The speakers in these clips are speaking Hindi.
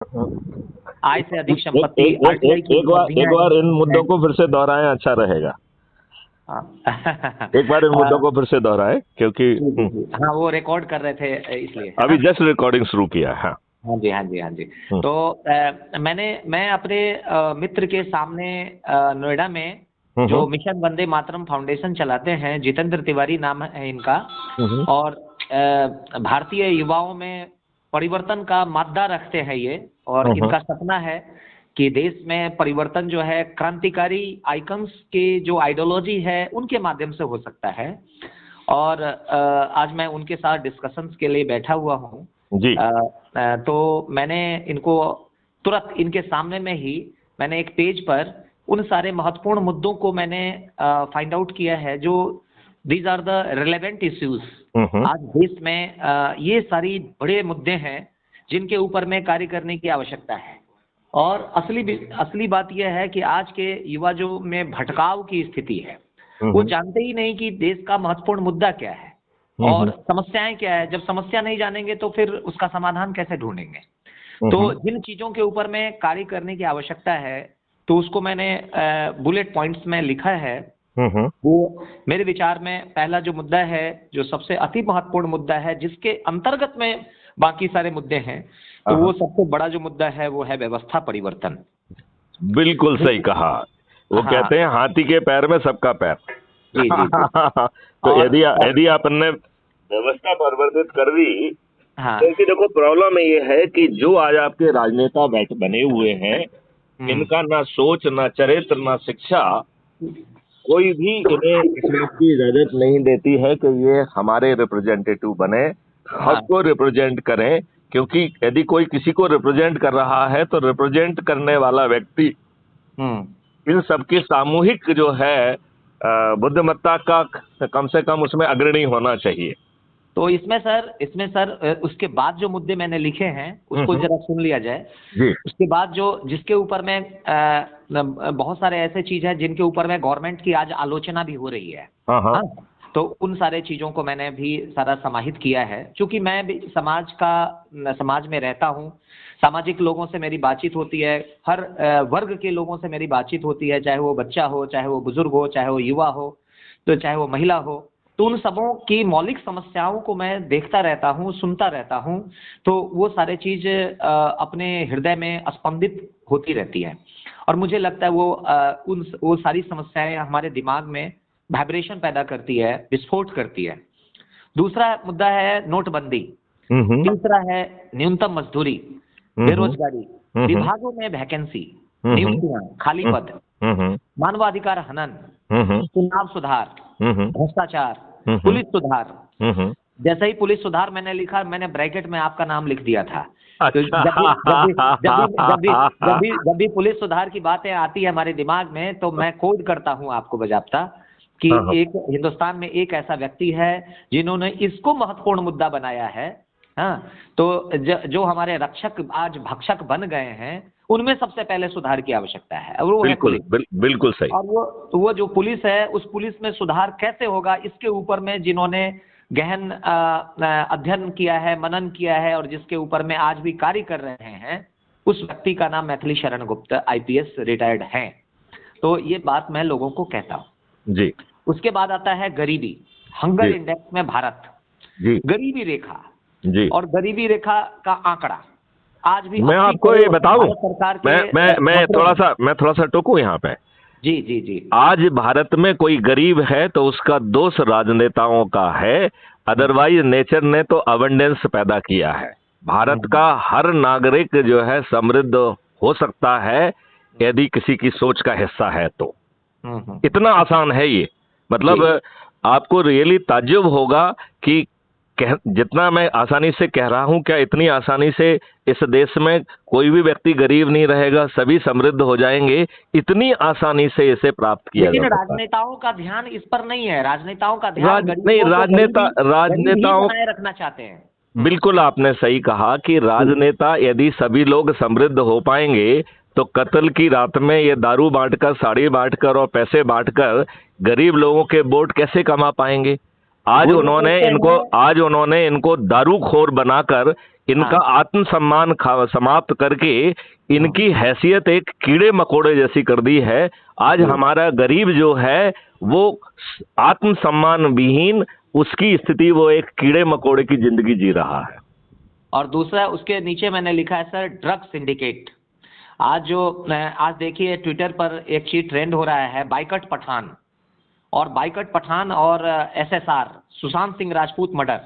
आय से अधिक एक संपत्ति, एक एक आरटीआई एक की एक बार एक उपलब्धियां बार इन हैं। मुद्दों को फिर से दोहराएं, अच्छा रहेगा। हाँ। एक बार इन मुद्दों को फिर से दोहराएं, क्योंकि जी जी जी, हाँ वो रिकॉर्ड कर रहे थे इसलिए, है अभी ना। जस्ट रिकॉर्डिंग शुरू किया है। हाँ। हाँ जी, हाँ जी, हाँ जी। हम्म, तो मैं अपने मित्र के सामने नोएडा में जो हम्म, मिशन वंदे मातरम फाउंडेशन चलाते हैं, जितेंद्र तिवारी नाम है इनका। हम्म, और भारतीय युवाओं में परिवर्तन का मादा रखते हैं ये। और हम्म, इनका सपना है कि देश में परिवर्तन जो है क्रांतिकारी आइकन्स के जो आइडियोलॉजी है उनके माध्यम से हो सकता है। और आज मैं उनके साथ डिस्कशंस के लिए बैठा हुआ हूँ। जी। तो मैंने इनको तुरंत इनके सामने में ही मैंने एक पेज पर उन सारे महत्वपूर्ण मुद्दों को मैंने फाइंड आउट किया है जो these are the relevant issues. Hmm, आज देश में ये सारी बड़े मुद्दे हैं जिनके ऊपर में कार्य करने की आवश्यकता है। और असली बात यह है कि आज के युवा जो में भटकाव की स्थिति है, वो हम्म, जानते ही नहीं कि देश का महत्वपूर्ण मुद्दा क्या है और हम्म, समस्याएं क्या है। जब समस्या नहीं जानेंगे तो फिर उसका समाधान कैसे ढूंढेंगे। तो हम्म, जिन चीजों के ऊपर में कार्य करने की आवश्यकता है, तो उसको मैंने बुलेट पॉइंट्स में लिखा है। हम्म, वो मेरे विचार में पहला जो मुद्दा है, जो सबसे अति महत्वपूर्ण मुद्दा है, जिसके अंतर्गत में बाकी सारे मुद्दे हैं, तो हाँ, वो सबसे बड़ा जो मुद्दा है वो है व्यवस्था परिवर्तन। बिल्कुल सही कहा। वो हाँ कहते हैं हाथी के पैर में सबका पैर। जी जी जी। तो और यदि यदि अपन ने व्यवस्था परिवर्तित कर दी, हाँ। क्योंकि देखो प्रॉब्लम ये है कि जो आज आपके राजनेता बैठ बने हुए हैं, हम्म। इनका ना सोच, ना चरित्र, ना शिक्षा, कोई भी इन्हें इस बात की इजाजत नहीं देती है कि ये हमारे रिप्रेजेंटेटिव बने, हाँ। हमको रिप्रेजेंट करें। क्योंकि यदि कोई किसी को रिप्रेजेंट कर रहा है तो रिप्रेजेंट करने वाला व्यक्ति हम्म। इन सबकी सामूहिक जो है बुद्धिमत्ता का कम से कम उसमें अग्रणी होना चाहिए। तो इसमें सर उसके बाद जो मुद्दे मैंने लिखे हैं उसको हम्म, जरा सुन लिया जाए। जी। उसके बाद जो जिसके ऊपर में बहुत सारे ऐसे चीज है जिनके ऊपर में गवर्नमेंट की आज आलोचना भी हो रही है। हाँ, हाँ, हाँ। तो उन सारे चीजों को मैंने भी सारा समाहित किया है, क्योंकि मैं भी समाज में रहता हूँ। सामाजिक लोगों से मेरी बातचीत होती है, हर वर्ग के लोगों से मेरी बातचीत होती है, चाहे वो बच्चा हो, चाहे वो बुजुर्ग हो, चाहे वो युवा हो, तो चाहे वो महिला हो। तो उन सबों की मौलिक समस्याओं को मैं देखता रहता हूँ, सुनता रहता हूँ। तो वो सारे चीज अपने हृदय में स्पंदित होती रहती है। और मुझे लगता है वो सारी समस्याएं हमारे दिमाग में वाइब्रेशन पैदा करती है, विस्फोट करती है। दूसरा मुद्दा है नोटबंदी। हम्म, तीसरा है न्यूनतम मजदूरी, हम्म, बेरोजगारी, हम्म, विभागों में वैकेंसी, हम्म, नियुक्तियां, खाली हम्म, पद, हम्म, मानवाधिकार हनन, हम्म, चुनाव सुधार, हम्म, भ्रष्टाचार, हम्म, पुलिस सुधार। हम्म, जैसे ही पुलिस सुधार मैंने लिखा, मैंने ब्रैकेट में आपका नाम लिख दिया था। तो अच्छा। जब भी पुलिस सुधार की बातें आती है हमारे दिमाग में, तो मैं कोड करता हूं आपको बजाबता कि हाँ, हाँ, एक हिंदुस्तान में एक ऐसा व्यक्ति है जिन्होंने इसको महत्वपूर्ण मुद्दा बनाया है। हाँ। तो जो हमारे रक्षक आज भक्षक बन गए हैं, उनमें सबसे पहले सुधार की आवश्यकता है, और वो है बिल्कुल पुलिस। बिल्कुल सही। और वो जो पुलिस है, उस पुलिस में सुधार कैसे होगा, इसके ऊपर में जिन्होंने गहन अध्ययन किया है, मनन किया है, और जिसके ऊपर में आज भी कार्य कर रहे हैं, उस व्यक्ति का नाम मैथिली शरण गुप्त आईपीएस रिटायर्ड हैं। तो ये बात मैं लोगों को कहता हूँ। जी, उसके बाद आता है गरीबी, हंगर जी, इंडेक्स में भारत, जी, गरीबी रेखा। जी। और गरीबी रेखा का आंकड़ा आज भी मैं 80 आपको ये करोड़ बताऊं, भारत सरकार मैं के मैं मैं आंकड़े थोड़ा हैं। सा मैं थोड़ा सा टोकूं यहाँ पे। जी जी जी। आज भारत में कोई गरीब है तो उसका दोष राजनेताओं का है, हम्म। अदरवाइज नेचर ने तो अबंडेंस पैदा किया है। भारत हम्म। का हर नागरिक जो है समृद्ध हो सकता है, यदि किसी की सोच का हिस्सा है तो। इतना आसान है ये। जी। मतलब आपको रियली ताज्जुब होगा कि जितना मैं आसानी से कह रहा हूं, क्या इतनी आसानी से इस देश में कोई भी व्यक्ति गरीब नहीं रहेगा, सभी समृद्ध हो जाएंगे। इतनी आसानी से इसे प्राप्त किया लेकिन जा सकता है। राजनेताओं का ध्यान इस पर नहीं है, राजनेताओं का ध्यान नहीं, गरीबों को गरीब ही राजनेताओं, बनाए रखना चाहते हैं। बिल्कुल आपने सही कहा कि जी। राजनेता यदि सभी लोग समृद्ध हो पाएंगे तो कत्ल की रात में ये दारू बांटकर, साड़ी बांटकर और पैसे बांटकर गरीब लोगों के वोट कैसे कमा पाएंगे। वो जो कहते हैं। आज उन्होंने इनको दारूखोर बनाकर इनका आत्मसम्मान समाप्त करके इनकी हैसियत एक कीड़े मकोड़े जैसी कर दी है। आज हमारा गरीब जो है वो आत्मसम्मान विहीन, उसकी स्थिति वो एक कीड़े मकोड़े की जिंदगी जी रहा है। और दूसरा उसके नीचे मैंने लिखा है सर, ड्रग सिंडिकेट। आज देखिए ट्विटर पर एक चीज ट्रेंड हो रहा है, बाइकट पठान और एसएसआर सुशांत सिंह राजपूत मर्डर।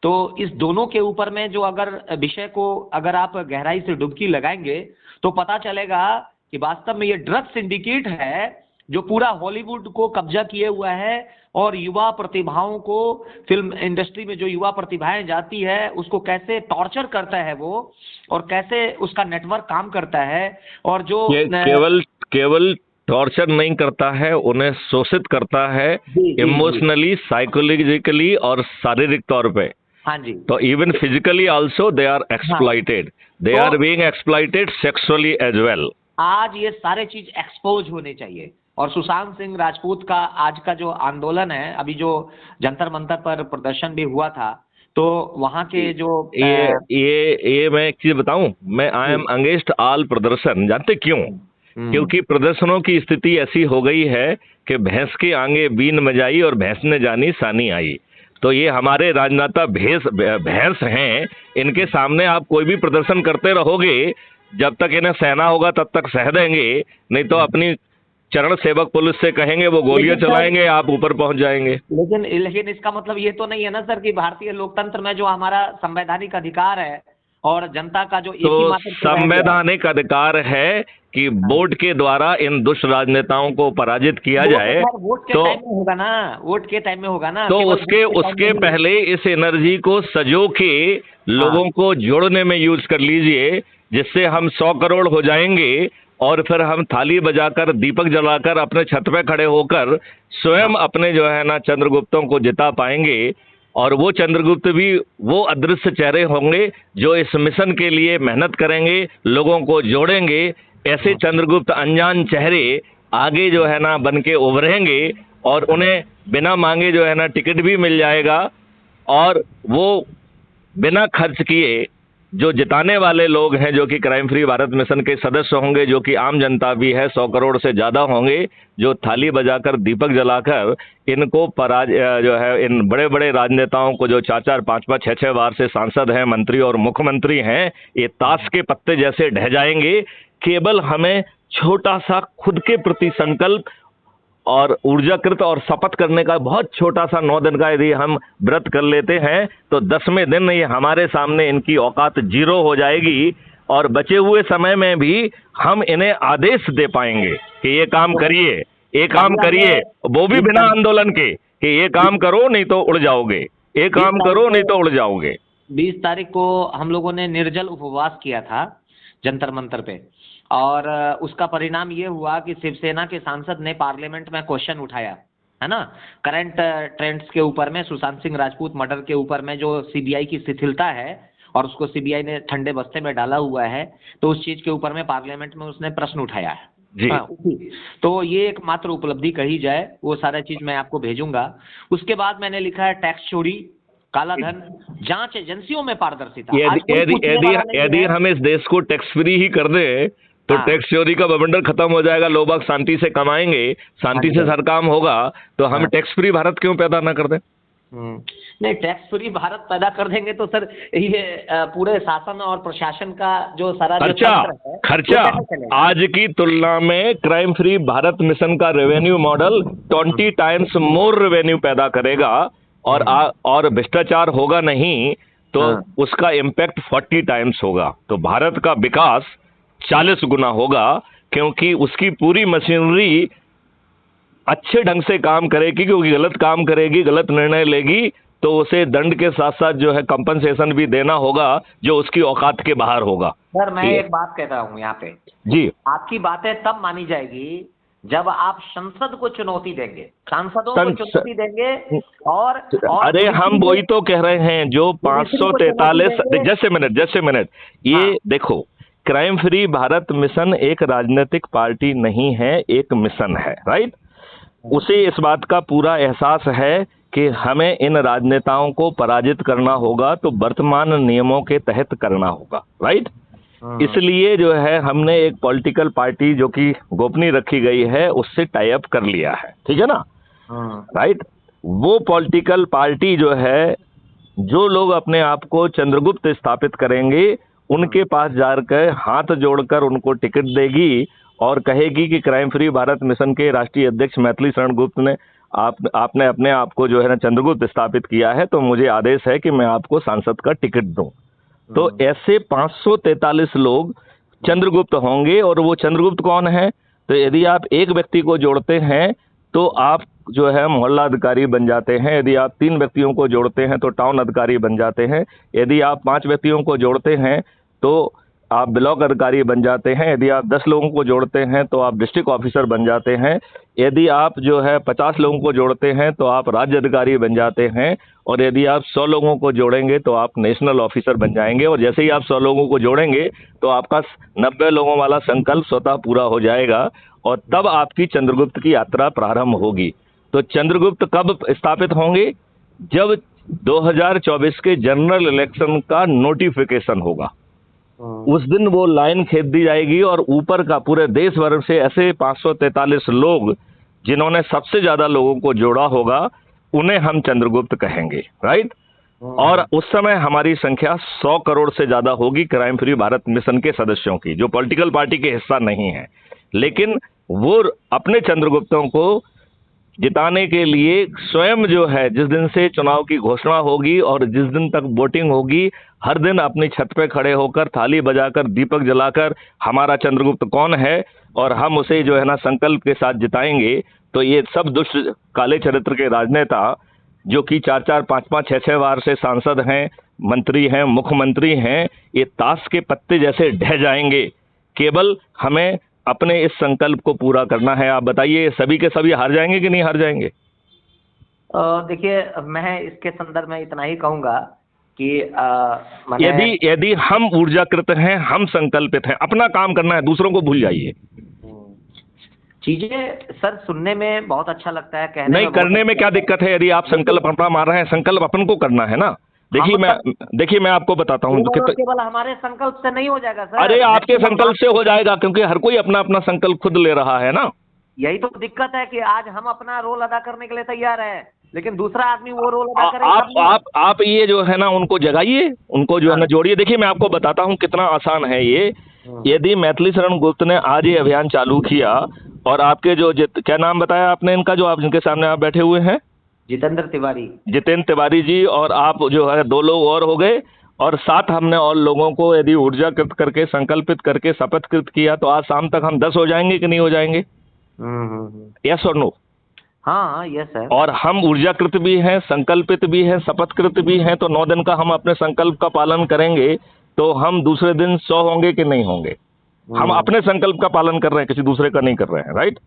तो इस दोनों के ऊपर में जो अगर विषय को अगर आप गहराई से डुबकी लगाएंगे तो पता चलेगा कि वास्तव में ये ड्रग सिंडिकेट है जो पूरा हॉलीवुड को कब्जा किए हुआ है और युवा प्रतिभाओं को, फिल्म इंडस्ट्री में जो युवा प्रतिभाएं जाती है उसको कैसे टॉर्चर करता है वो, और कैसे उसका नेटवर्क काम करता है। और जो केवल टॉर्चर नहीं करता है, उन्हें शोषित करता है इमोशनली, साइकोलॉजिकली और शारीरिक तौर पे। हाँ जी। तो even physically also they are exploited, they are being exploited sexually as well. आज ये सारे चीज एक्सपोज होने चाहिए। और सुशांत सिंह राजपूत का आज का जो आंदोलन है, अभी जो जंतर मंतर पर प्रदर्शन भी हुआ था, तो वहाँ के जो ये मैं एक चीज बताऊं, मैं आई एम अगेंस्ट ऑल प्रदर्शन। जानते क्यों? क्योंकि प्रदर्शनों की स्थिति ऐसी हो गई है कि भैंस के आगे बीन बजाई और भैंस ने जानी सानी आई। तो ये हमारे राजनेता भैंस हैं, इनके सामने आप कोई भी प्रदर्शन करते रहोगे, जब तक इन्हें सहना होगा तब तक सह देंगे, नहीं तो अपनी चरण सेवक पुलिस से कहेंगे, वो गोलियां चलाएंगे, आप ऊपर पहुंच जाएंगे। लेकिन इसका मतलब ये तो नहीं है ना सर कि भारतीय लोकतंत्र में जो हमारा संवैधानिक अधिकार है और जनता का जो तो संवैधानिक अधिकार है कि वोट के द्वारा इन दुष्ट राजनेताओं को पराजित किया जाए। वोट के टाइम में होगा ना, वोट के टाइम में होगा ना। तो उसके पहले इस एनर्जी को सजो के लोगों को जोड़ने में यूज कर लीजिए, जिससे हम 100 करोड़ हो जाएंगे और फिर हम थाली बजाकर, दीपक जलाकर, अपने छत पे खड़े होकर स्वयं अपने जो है ना चंद्रगुप्तों को जिता पाएंगे। और वो चंद्रगुप्त भी वो अदृश्य चेहरे होंगे जो इस मिशन के लिए मेहनत करेंगे, लोगों को जोड़ेंगे। ऐसे चंद्रगुप्त अनजान चेहरे आगे जो है ना बन के उभरेंगे और उन्हें बिना मांगे जो है ना टिकट भी मिल जाएगा, और वो बिना खर्च किए जो जिताने वाले लोग हैं, जो कि क्राइम फ्री भारत मिशन के सदस्य होंगे, जो कि आम जनता भी है, 100 करोड़ से ज्यादा होंगे, जो थाली बजाकर, दीपक जलाकर इनको जो है इन बड़े बड़े राजनेताओं को, जो 4-4, 5-5, 6-6 बार से सांसद हैं, मंत्री और मुख्यमंत्री हैं, ये ताश के पत्ते जैसे ढह जाएंगे। केवल हमें छोटा सा खुद के प्रति संकल्प और ऊर्जाकृत और शपथ करने का बहुत छोटा सा 9 दिन का यदि हम व्रत कर लेते हैं तो 10वें दिन ये हमारे सामने इनकी औकात 0 हो जाएगी, और बचे हुए समय में भी हम इन्हें आदेश दे पाएंगे कि ये काम करिए, ये काम करिए, वो भी बिना आंदोलन के, कि ये काम करो नहीं तो उड़ जाओगे, ये काम करो नहीं तो उड़ जाओगे। 20 तारीख को हम लोगों ने निर्जल उपवास किया था जंतर मंतर पे, और उसका परिणाम ये हुआ कि शिवसेना के सांसद ने पार्लियामेंट में क्वेश्चन उठाया, है ना, करंट ट्रेंड्स के ऊपर में, सुशांत सिंह राजपूत मर्डर के ऊपर में जो सीबीआई की शिथिलता है और उसको सीबीआई ने ठंडे बस्ते में डाला हुआ है, तो उस चीज के ऊपर में पार्लियामेंट में उसने प्रश्न उठाया है जी। तो ये एकमात्र उपलब्धि कही जाए, वो सारा चीज मैं आपको भेजूंगा। उसके बाद मैंने लिखा है टैक्स चोरी, काला धन, जांच एजेंसियों में पारदर्शिता। यदि हम इस देश को टैक्स फ्री ही कर दें तो टैक्स चोरी का बवंडर खत्म हो जाएगा, लोग बाग शांति से कमाएंगे, शांति से हर काम होगा। तो हम टैक्स फ्री भारत क्यों पैदा ना कर दें? नहीं, टैक्स फ्री भारत पैदा कर देंगे तो सर ये पूरे शासन और प्रशासन का जो सारा खर्चा आज की तुलना में क्राइम फ्री भारत मिशन का revenue model 20 times more revenue पैदा करेगा, और भ्रष्टाचार होगा नहीं तो उसका इम्पैक्ट 40 टाइम्स होगा। तो भारत का विकास 40 गुना होगा, क्योंकि उसकी पूरी मशीनरी अच्छे ढंग से काम करेगी। क्योंकि गलत काम करेगी, गलत निर्णय लेगी तो उसे दंड के साथ साथ जो है कंपनसेशन भी देना होगा, जो उसकी औकात के बाहर होगा। सर मैं एक बात कह रहा हूँ यहाँ पे जी, आपकी बातें तब मानी जाएगी जब आप संसद को चुनौती देंगे, सांसदों को चुनौती देंगे। और अरे हम वही तो कह रहे हैं, जो 543 जैसे मिनट ये देखो, क्राइम फ्री भारत मिशन एक राजनीतिक पार्टी नहीं है, एक मिशन है, राइट। उसे इस बात का पूरा एहसास है कि हमें इन राजनेताओं को पराजित करना होगा तो वर्तमान नियमों के तहत करना होगा, राइट। इसलिए जो है हमने एक पॉलिटिकल पार्टी जो कि गोपनीय रखी गई है उससे टाई अप कर लिया है, ठीक है ना, राइट। वो पॉलिटिकल पार्टी जो है, जो लोग अपने आप को चंद्रगुप्त स्थापित करेंगे उनके पास जाकर हाथ जोड़कर उनको टिकट देगी और कहेगी कि क्राइम फ्री भारत मिशन के राष्ट्रीय अध्यक्ष मैथिली शरण गुप्त ने आपने अपने आप को जो है ना चंद्रगुप्त स्थापित किया है, तो मुझे आदेश है कि मैं आपको सांसद का टिकट दूं। तो ऐसे 543 लोग चंद्रगुप्त होंगे। और वो चंद्रगुप्त कौन है? तो यदि आप एक व्यक्ति को जोड़ते हैं तो आप जो है मोहल्ला अधिकारी बन जाते हैं, यदि आप 3 व्यक्तियों को जोड़ते हैं तो टाउन अधिकारी बन जाते हैं, यदि आप 5 व्यक्तियों को जोड़ते हैं तो आप ब्लॉक अधिकारी बन जाते हैं, यदि आप 10 लोगों को जोड़ते हैं तो आप डिस्ट्रिक्ट ऑफिसर बन जाते हैं, यदि आप जो है 50 लोगों को जोड़ते हैं तो आप राज्य अधिकारी बन जाते हैं, और यदि आप 100 लोगों को जोड़ेंगे तो आप नेशनल ऑफिसर बन जाएंगे। और जैसे ही आप 100 लोगों को जोड़ेंगे तो आपका 90 लोगों वाला संकल्प स्वतः पूरा हो जाएगा और तब आपकी चंद्रगुप्त की यात्रा प्रारंभ होगी। तो चंद्रगुप्त कब स्थापित होंगे? जब 2024 के जनरल इलेक्शन का नोटिफिकेशन होगा, उस दिन वो लाइन खींच दी जाएगी और ऊपर का पूरे देश भर से ऐसे 543 लोग जिन्होंने सबसे ज्यादा लोगों को जोड़ा होगा उन्हें हम चंद्रगुप्त कहेंगे, राइट। और उस समय हमारी संख्या 100 करोड़ से ज्यादा होगी क्राइम फ्री भारत मिशन के सदस्यों की, जो पॉलिटिकल पार्टी के हिस्सा नहीं है। लेकिन वो अपने चंद्रगुप्तों को जिताने के लिए स्वयं जो है, जिस दिन से चुनाव की घोषणा होगी और जिस दिन तक वोटिंग होगी, हर दिन अपनी छत पे खड़े होकर थाली बजाकर दीपक जलाकर हमारा चंद्रगुप्त कौन है और हम उसे जो है ना संकल्प के साथ जिताएंगे। तो ये सब दुष्ट काले चरित्र के राजनेता जो कि 4-4, 5-5, 6-6 बार से सांसद हैं, मंत्री हैं, मुख्यमंत्री हैं, ये ताश के पत्ते जैसे ढह जाएंगे। केवल हमें अपने इस संकल्प को पूरा करना है। आप बताइए, सभी के सभी हार जाएंगे कि नहीं हार जाएंगे? देखिए, मैं इसके संदर्भ में इतना ही कहूंगा कि यदि हम ऊर्जाकृत हैं, हम संकल्पित हैं, अपना काम करना है, दूसरों को भूल जाइए। चीजें सर सुनने में बहुत अच्छा लगता है, कहने नहीं, करने में क्या दिक्कत है? यदि आप संकल्प अपना मार रहे हैं, संकल्प अपन को करना है ना। देखिए मैं आपको बताता हूँ, केवल हमारे संकल्प से नहीं हो जाएगा सर। अरे आपके संकल्प से हो जाएगा, क्योंकि हर कोई अपना अपना संकल्प खुद ले रहा है ना। यही तो दिक्कत है कि आज हम अपना रोल अदा करने के लिए तैयार है, लेकिन दूसरा आदमी वो रोल अदा करेगा। आप ये जो है ना उनको जगाइए, उनको जो है ना जोड़िए। देखिए मैं आपको बताता हूँ कितना आसान है ये। यदि मैथिली शरण गुप्त ने आज ये अभियान चालू किया और आपके जो क्या नाम बताया आपने इनका, जो आप जिनके सामने आप बैठे हुए हैं? जितेंद्र तिवारी जी, और आप जो है 2 लोग और हो गए, और 7 हमने और लोगों को यदि ऊर्जाकृत करके संकल्पित करके शपथकृत किया तो आज शाम तक हम 10 हो जाएंगे कि नहीं हो जाएंगे? यस और नो? हाँ, यस सर। और हम ऊर्जाकृत भी हैं, संकल्पित भी हैं, शपथकृत भी हैं, तो 9 दिन का हम अपने संकल्प का पालन करेंगे तो हम दूसरे दिन 100 होंगे कि नहीं होंगे? हम अपने संकल्प का पालन कर रहे हैं, किसी दूसरे का नहीं कर रहे हैं, राइट।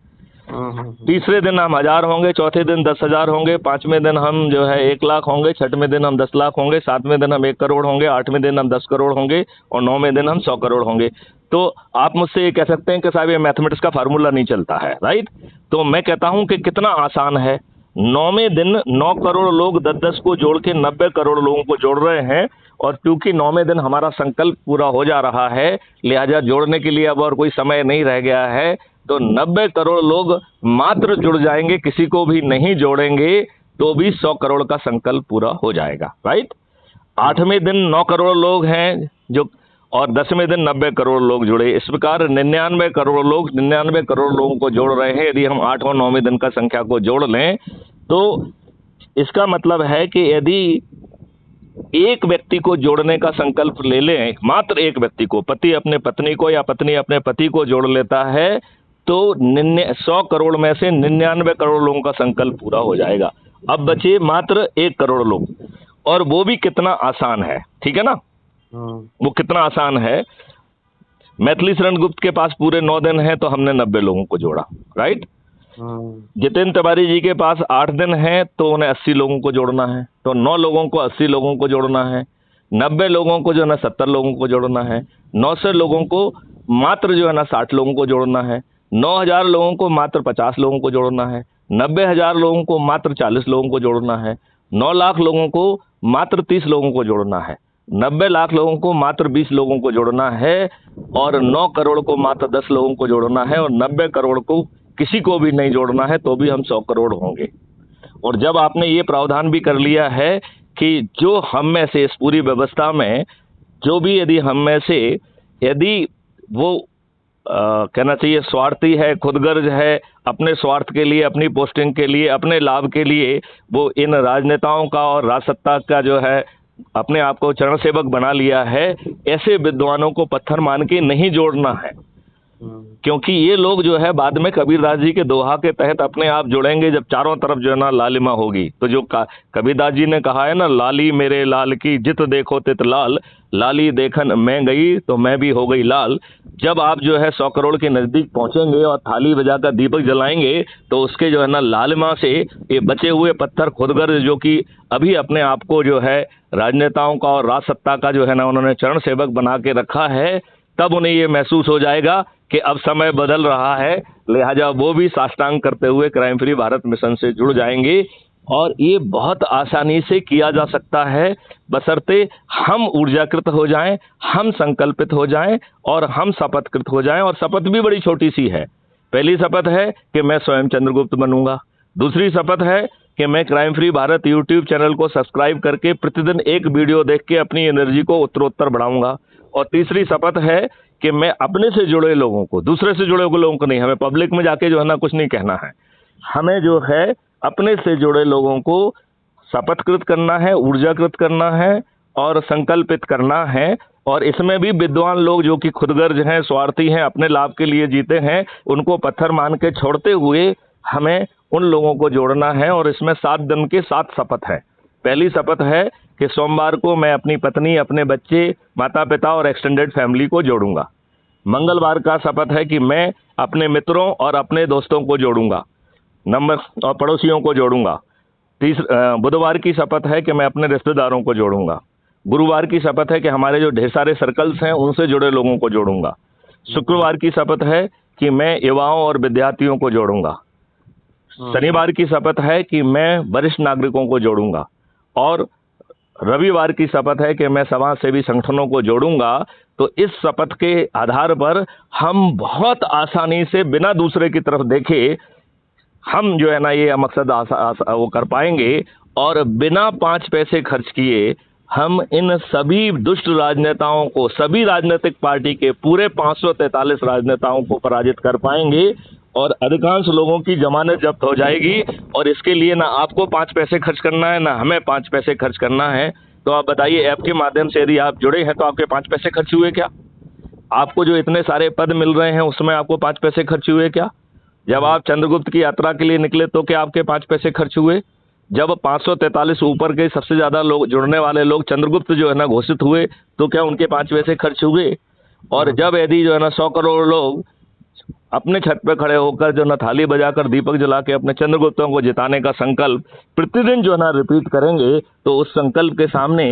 तीसरे दिन हम 1000 होंगे, चौथे दिन 10,000 होंगे, 5वें दिन हम जो है 1 लाख होंगे, 6वें दिन हम 10 लाख होंगे, 7वें दिन हम 1 करोड़ होंगे, 8वें दिन हम 10 करोड़ होंगे और 9वें दिन हम 100 करोड़ होंगे। तो आप मुझसे ये कह सकते हैं कि साहब ये मैथमेटिक्स का फार्मूला नहीं चलता है, राइट। तो मैं कहता हूं कि कितना आसान है। 9वें दिन 9 करोड़ लोग 10-10 को जोड़ के 90 करोड़ लोगों को जोड़ रहे हैं, और क्योंकि 9वें दिन हमारा संकल्प पूरा हो जा रहा है, लिहाजा जोड़ने के लिए अब और कोई समय नहीं रह गया है, तो 90 करोड़ लोग मात्र जुड़ जाएंगे, किसी को भी नहीं जोड़ेंगे तो भी 100 करोड़ का संकल्प पूरा हो जाएगा, राइट। 8वें दिन 9 करोड़ लोग हैं जो, और 10वें दिन 90 करोड़ लोग जुड़े। इस प्रकार 99 करोड़ लोग 99 करोड़ लोगों को जोड़ रहे हैं। यदि हम 8 और 9वें दिन का संख्या को जोड़ लें तो इसका मतलब है कि यदि एक व्यक्ति को जोड़ने का संकल्प ले लें, मात्र एक व्यक्ति को, पति अपने पत्नी को या पत्नी अपने पति को जोड़ लेता है, तो 100 करोड़ में से 99 करोड़ लोगों का संकल्प पूरा हो जाएगा। अब बचे मात्र 1 करोड़ लोग, और वो भी कितना आसान है, ठीक है ना। वो कितना आसान है। मैथिली शरण गुप्त के पास पूरे 9 दिन हैं तो हमने 90 लोगों को जोड़ा, राइट। जितेंद्र तिवारी जी के पास 8 दिन हैं तो उन्हें 80 लोगों को जोड़ना है, तो 9 लोगों को 80 लोगों को जोड़ना है, 90 लोगों को जो है ना 70 लोगों को जोड़ना है, 900 लोगों को मात्र जो है ना 60 लोगों को जोड़ना है, 9000 लोगों को मात्र 50 लोगों को जोड़ना है, 90,000 लोगों को मात्र 40 लोगों को जोड़ना है, 9 लाख लोगों को मात्र 30 लोगों को जोड़ना है, 90 लाख लोगों को मात्र 20 लोगों को जोड़ना है, और 9 करोड़ को मात्र 10 लोगों को जोड़ना है, और 90 करोड़ को किसी को भी नहीं जोड़ना है, तो भी हम 100 करोड़ होंगे। और जब आपने ये प्रावधान भी कर लिया है कि जो हम में से इस पूरी व्यवस्था में जो भी यदि हम में से यदि वो कहना चाहिए स्वार्थी है, खुदगर्ज है, अपने स्वार्थ के लिए, अपनी पोस्टिंग के लिए, अपने लाभ के लिए वो इन राजनेताओं का और राजसत्ता का जो है अपने आप को चरण सेवक बना लिया है, ऐसे विद्वानों को पत्थर मान के नहीं जोड़ना है। क्योंकि ये लोग जो है बाद में कबीरदास जी के दोहा के तहत अपने आप जुड़ेंगे जब चारों तरफ जो है ना लालिमा होगी। तो जो कबीरदास जी ने कहा है ना, लाली मेरे लाल की जित देखो तित लाल, लाली देखन मैं गई तो मैं भी हो गई लाल। जब आप जो है 100 करोड़ के नजदीक पहुंचेंगे और थाली बजाकर दीपक जलाएंगे तो उसके जो है ना लालिमा से ये बचे हुए पत्थर खुदगर्ज जो कि अभी अपने आप को जो है राजनेताओं का और राजसत्ता का जो है ना उन्होंने चरण सेवक बना के रखा है, तब उन्हें ये महसूस हो जाएगा कि अब समय बदल रहा है, लिहाजा वो भी साष्टांग करते हुए क्राइम फ्री भारत मिशन से जुड़ जाएंगे। और ये बहुत आसानी से किया जा सकता है, बशर्ते हम ऊर्जाकृत हो जाएं, हम संकल्पित हो जाएं और हम शपथकृत हो जाएं। और शपथ भी बड़ी छोटी सी है। पहली शपथ है कि मैं स्वयं चंद्रगुप्त बनूंगा। दूसरी शपथ है कि मैं crime free Bharat YouTube channel को सब्सक्राइब करके प्रतिदिन एक वीडियो देख के अपनी एनर्जी को उत्तरोत्तर बढ़ाऊंगा। और तीसरी शपथ है कि मैं अपने से जुड़े लोगों को, दूसरे से जुड़े लोगों को नहीं, हमें पब्लिक में जाके जो है ना कुछ नहीं कहना है, हमें जो है अपने से जुड़े लोगों को शपथकृत करना है, ऊर्जाकृत करना है और संकल्पित करना है। और इसमें भी विद्वान लोग जो कि खुदगर्ज हैं, स्वार्थी हैं, अपने लाभ के लिए जीते हैं, उनको पत्थर मान के छोड़ते हुए हमें उन लोगों को जोड़ना है। और इसमें 7 दिन के 7 शपथ हैं। पहली शपथ है कि सोमवार को मैं अपनी पत्नी, अपने बच्चे, माता पिता और एक्सटेंडेड फैमिली को जोड़ूंगा। मंगलवार का शपथ है कि मैं अपने मित्रों और अपने दोस्तों को जोड़ूंगा, और पड़ोसियों को जोड़ूंगा। बुधवार की शपथ है कि मैं अपने रिश्तेदारों को जोड़ूंगा। गुरुवार की शपथ है कि हमारे जो ढेर सारे सर्कल्स हैं उनसे जुड़े लोगों को जोड़ूंगा। शुक्रवार की शपथ है कि मैं युवाओं और विद्यार्थियों को जोड़ूंगा। शनिवार की शपथ है कि मैं वरिष्ठ नागरिकों को जोड़ूंगा। और रविवार की शपथ है कि मैं समाज सेवी संगठनों को जोड़ूंगा। तो इस शपथ के आधार पर हम बहुत आसानी से बिना दूसरे की तरफ देखे हम जो है ना ये मकसद वो कर पाएंगे। और बिना 5 पैसे खर्च किए हम इन सभी दुष्ट राजनेताओं को, सभी राजनीतिक पार्टी के पूरे 543 राजनेताओं को पराजित कर पाएंगे और अधिकांश लोगों की जमानत जब्त हो जाएगी। और इसके लिए ना आपको 5 पैसे खर्च करना है, ना हमें 5 पैसे खर्च करना है। तो आप बताइए, ऐप के माध्यम से यदि आप जुड़े हैं तो आपके 5 पैसे खर्च हुए क्या? आपको जो इतने सारे पद मिल रहे हैं उसमें आपको 5 पैसे खर्च हुए क्या? जब आप चंद्रगुप्त की यात्रा के लिए निकले तो क्या आपके 5 पैसे खर्च हुए? जब 543 ऊपर के सबसे ज्यादा लोग जुड़ने वाले लोग चंद्रगुप्त जो है ना घोषित हुए तो क्या उनके 5 पैसे खर्च हुए? और जब यदि जो है ना 100 करोड़ लोग अपने छत पे खड़े होकर जो ना थाली बजाकर दीपक जला के अपने चंद्रगुप्तों को जिताने का संकल्प प्रतिदिन जो है ना रिपीट करेंगे तो उस संकल्प के सामने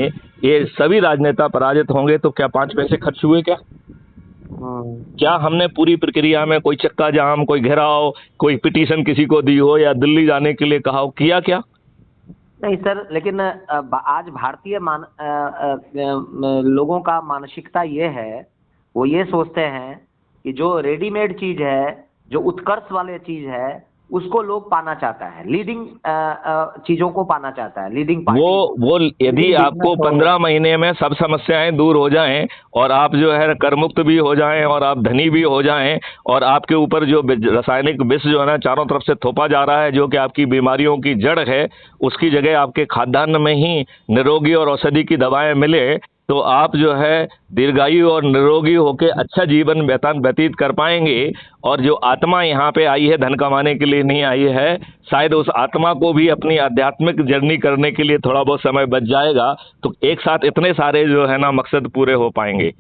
ये सभी राजनेता पराजित होंगे। तो क्या 5 पैसे खर्च हुए क्या? क्या हमने पूरी प्रक्रिया में कोई चक्का जाम, कोई घेराव, कोई पिटीशन किसी को दी हो या दिल्ली जाने के लिए कहा हो, किया क्या? नहीं सर, लेकिन आज भारतीय लोगों का मानसिकता ये है, वो ये सोचते हैं कि जो रेडीमेड चीज है, जो उत्कर्ष वाले चीज है, उसको लोग पाना चाहता है, लीडिंग चीजों को पाना चाहता है, लीडिंग पार्टी। वो यदि आपको 15 महीने में सब समस्याएं दूर हो जाएं और आप जो है कर मुक्त भी हो जाएं और आप धनी भी हो जाएं और आपके ऊपर जो रासायनिक विष जो है ना चारों तरफ से थोपा जा रहा है जो कि आपकी बीमारियों की जड़ है, उसकी जगह आपके खाद्यान्न में ही निरोगी और औषधि की दवाएं मिले तो आप जो है दीर्घायु और निरोगी होकर अच्छा जीवन व्यतीत कर पाएंगे। और जो आत्मा यहाँ पे आई है धन कमाने के लिए नहीं आई है, शायद उस आत्मा को भी अपनी आध्यात्मिक जर्नी करने के लिए थोड़ा बहुत समय बच जाएगा। तो एक साथ इतने सारे जो है ना मकसद पूरे हो पाएंगे।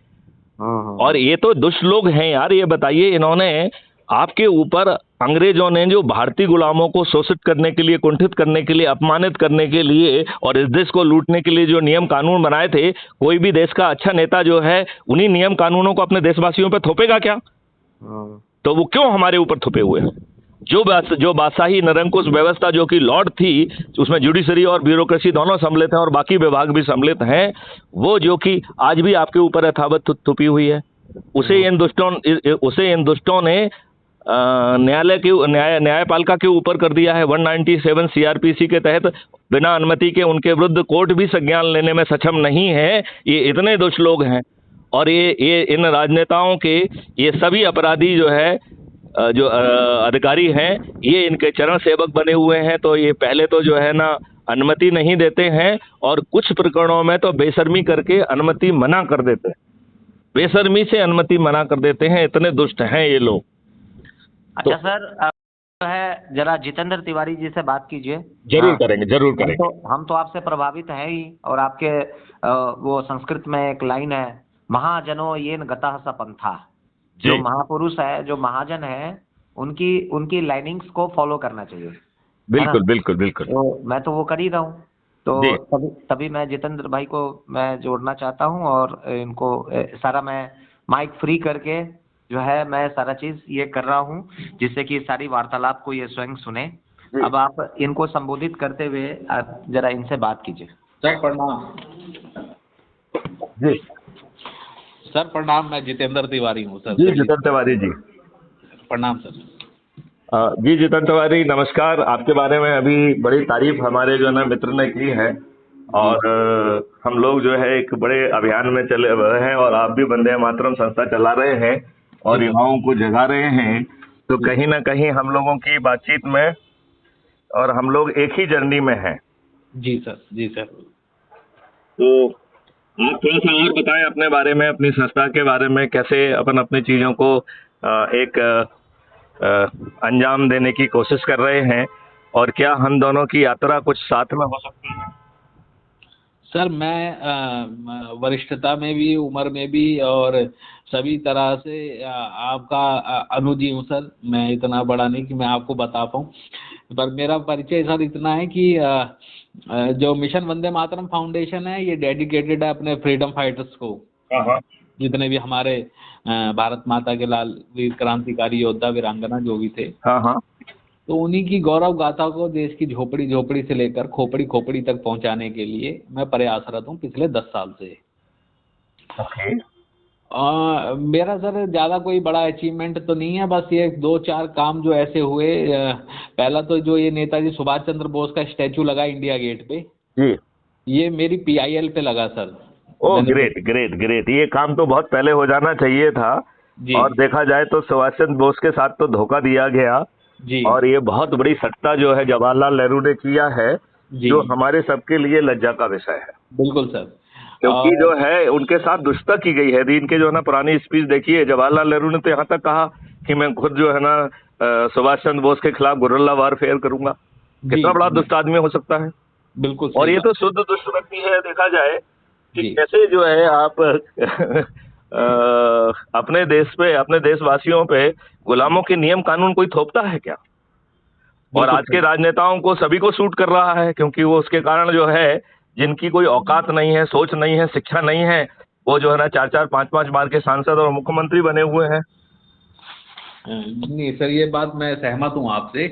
और ये तो दुष्ट लोग हैं यार। ये बताइए, इन्होंने आपके ऊपर, अंग्रेजों ने जो भारतीय गुलामों को शोषित करने के लिए, कुंठित करने के लिए, अपमानित करने के लिए और इस देश को लूटने के लिए जो नियम कानून बनाए थे, कोई भी देश का अच्छा नेता जो है उन्हीं नियम कानूनों को अपने देशवासियों पर थोपेगा क्या? तो वो क्यों हमारे ऊपर थोपे हुए हैं? जो बादशाही निरंकुश व्यवस्था जो कि लॉर्ड थी, उसमें जुडिशरी और ब्यूरोक्रेसी दोनों सम्मिलित हैं और बाकी विभाग भी सम्मिलित हैं, वो जो कि आज भी आपके ऊपर यथावत थुपी हुई है, उसे इन दुष्टों ने न्यायपालिका के ऊपर कर दिया है। 197 सीआरपीसी के तहत बिना अनुमति के उनके विरुद्ध कोर्ट भी संज्ञान लेने में सक्षम नहीं है। ये इतने दुष्ट लोग हैं। और ये इन राजनेताओं के ये सभी अपराधी जो है जो अधिकारी हैं, ये इनके चरण सेवक बने हुए हैं। तो ये पहले तो जो है ना अनुमति नहीं देते हैं, और कुछ प्रकरणों में तो बेशर्मी करके अनुमति मना कर देते हैं, बेशर्मी से अनुमति मना कर देते हैं। इतने दुष्ट हैं ये लोग। अच्छा सर, है जरा जितेंद्र तिवारी जी से बात कीजिए। जरूर करेंगे, जरूर करेंगे। हम तो आपसे प्रभावित हैं ही, और आपके वो संस्कृत में एक लाइन है, महाजनो येन गतः स पंथा। जो महापुरुष है, जो महाजन है, उनकी लाइनिंग्स को फॉलो करना चाहिए। बिल्कुल बिल्कुल बिल्कुल। तो मैं तो वो कर ही रहा हूँ। तो तभी मैं जितेंद्र भाई को मैं जोड़ना चाहता हूँ, और इनको सारा मैं माइक फ्री करके जो है मैं सारा चीज ये कर रहा हूँ, जिससे कि सारी वार्तालाप को ये स्वयं सुने। अब आप इनको संबोधित करते हुए आप जरा इनसे बात कीजिए। सर प्रणाम। जी सर प्रणाम, मैं जितेंद्र तिवारी हूँ सर। जी जितेंद्र तिवारी जी, प्रणाम सर। जी जितेंद्र तिवारी नमस्कार। आपके बारे में अभी बड़ी तारीफ हमारे जो है ना मित्र ने की है, और हम लोग जो है एक बड़े अभियान में चले हुए हैं, और आप भी वंदे मातरम संस्था चला रहे हैं और युवाओं को जगा रहे हैं। तो कहीं ना कहीं हम लोगों की बातचीत में और हम लोग एक ही जर्नी में हैं। जी सर, जी सर। तो आप थोड़ा सा और बताएं अपने बारे में, अपनी संस्था के बारे में, कैसे अपन अपनी चीजों को एक अंजाम देने की कोशिश कर रहे हैं, और क्या हम दोनों की यात्रा कुछ साथ में हो सकती है? सर मैं वरिष्ठता में भी, उम्र में भी, और सभी तरह से आपका अनुजी हूँ सर। मैं इतना बड़ा नहीं कि मैं आपको बता पाऊँ, पर मेरा परिचय सर इतना है कि जो मिशन वंदे मातरम फाउंडेशन है, ये डेडिकेटेड है अपने फ्रीडम फाइटर्स को। जितने भी हमारे भारत माता के लाल वीर क्रांतिकारी योद्धा वीरांगना जो भी थे, तो उन्हीं की गौरव गाथा को देश की झोपड़ी झोपड़ी से लेकर खोपड़ी खोपड़ी तक पहुंचाने के लिए मैं प्रयासरत हूँ पिछले 10 साल से। मेरा सर ज़्यादा कोई बड़ा अचीवमेंट तो नहीं है, बस ये 2-4 काम जो ऐसे हुए। पहला तो जो ये नेताजी सुभाष चंद्र बोस का स्टैचू लगा इंडिया गेट पे, ये मेरी PIL पे लगा sir. Oh great great great. ये काम तो बहुत पहले हो जाना चाहिए था, और देखा जाए तो सुभाष चंद्र बोस के साथ तो धोखा दिया गया जी। और ये बहुत बड़ी सट्टा जो है जवाहरलाल नेहरू ने किया है, जो हमारे सबके लिए लज्जा का विषय है। बिल्कुल सर, क्योंकि जो है उनके साथ दुष्टता की गई है। इनके जो है ना पुरानी स्पीच देखिए, जवाहरलाल नेहरू ने तो यहाँ तक कहा कि मैं खुद जो है ना सुभाष चंद्र बोस के खिलाफ गुरिल्ला वारफेयर करूंगा। कितना बड़ा दुष्ट आदमी हो सकता है। बिल्कुल। और ये तो शुद्ध दुष्ट व्यक्ति है। देखा जाए कि कैसे जो है आप अपने देश पे, अपने देशवासियों पे गुलामों के नियम कानून कोई थोपता है क्या? और आज के राजनेताओं को सभी को सूट कर रहा है, क्योंकि वो उसके कारण जो है जिनकी कोई औकात नहीं है, सोच नहीं है, शिक्षा नहीं है, वो जो है ना 4-4, 5-5 बार के सांसद और मुख्यमंत्री बने हुए हैं। नहीं सर, ये बात मैं सहमत हूँ आपसे।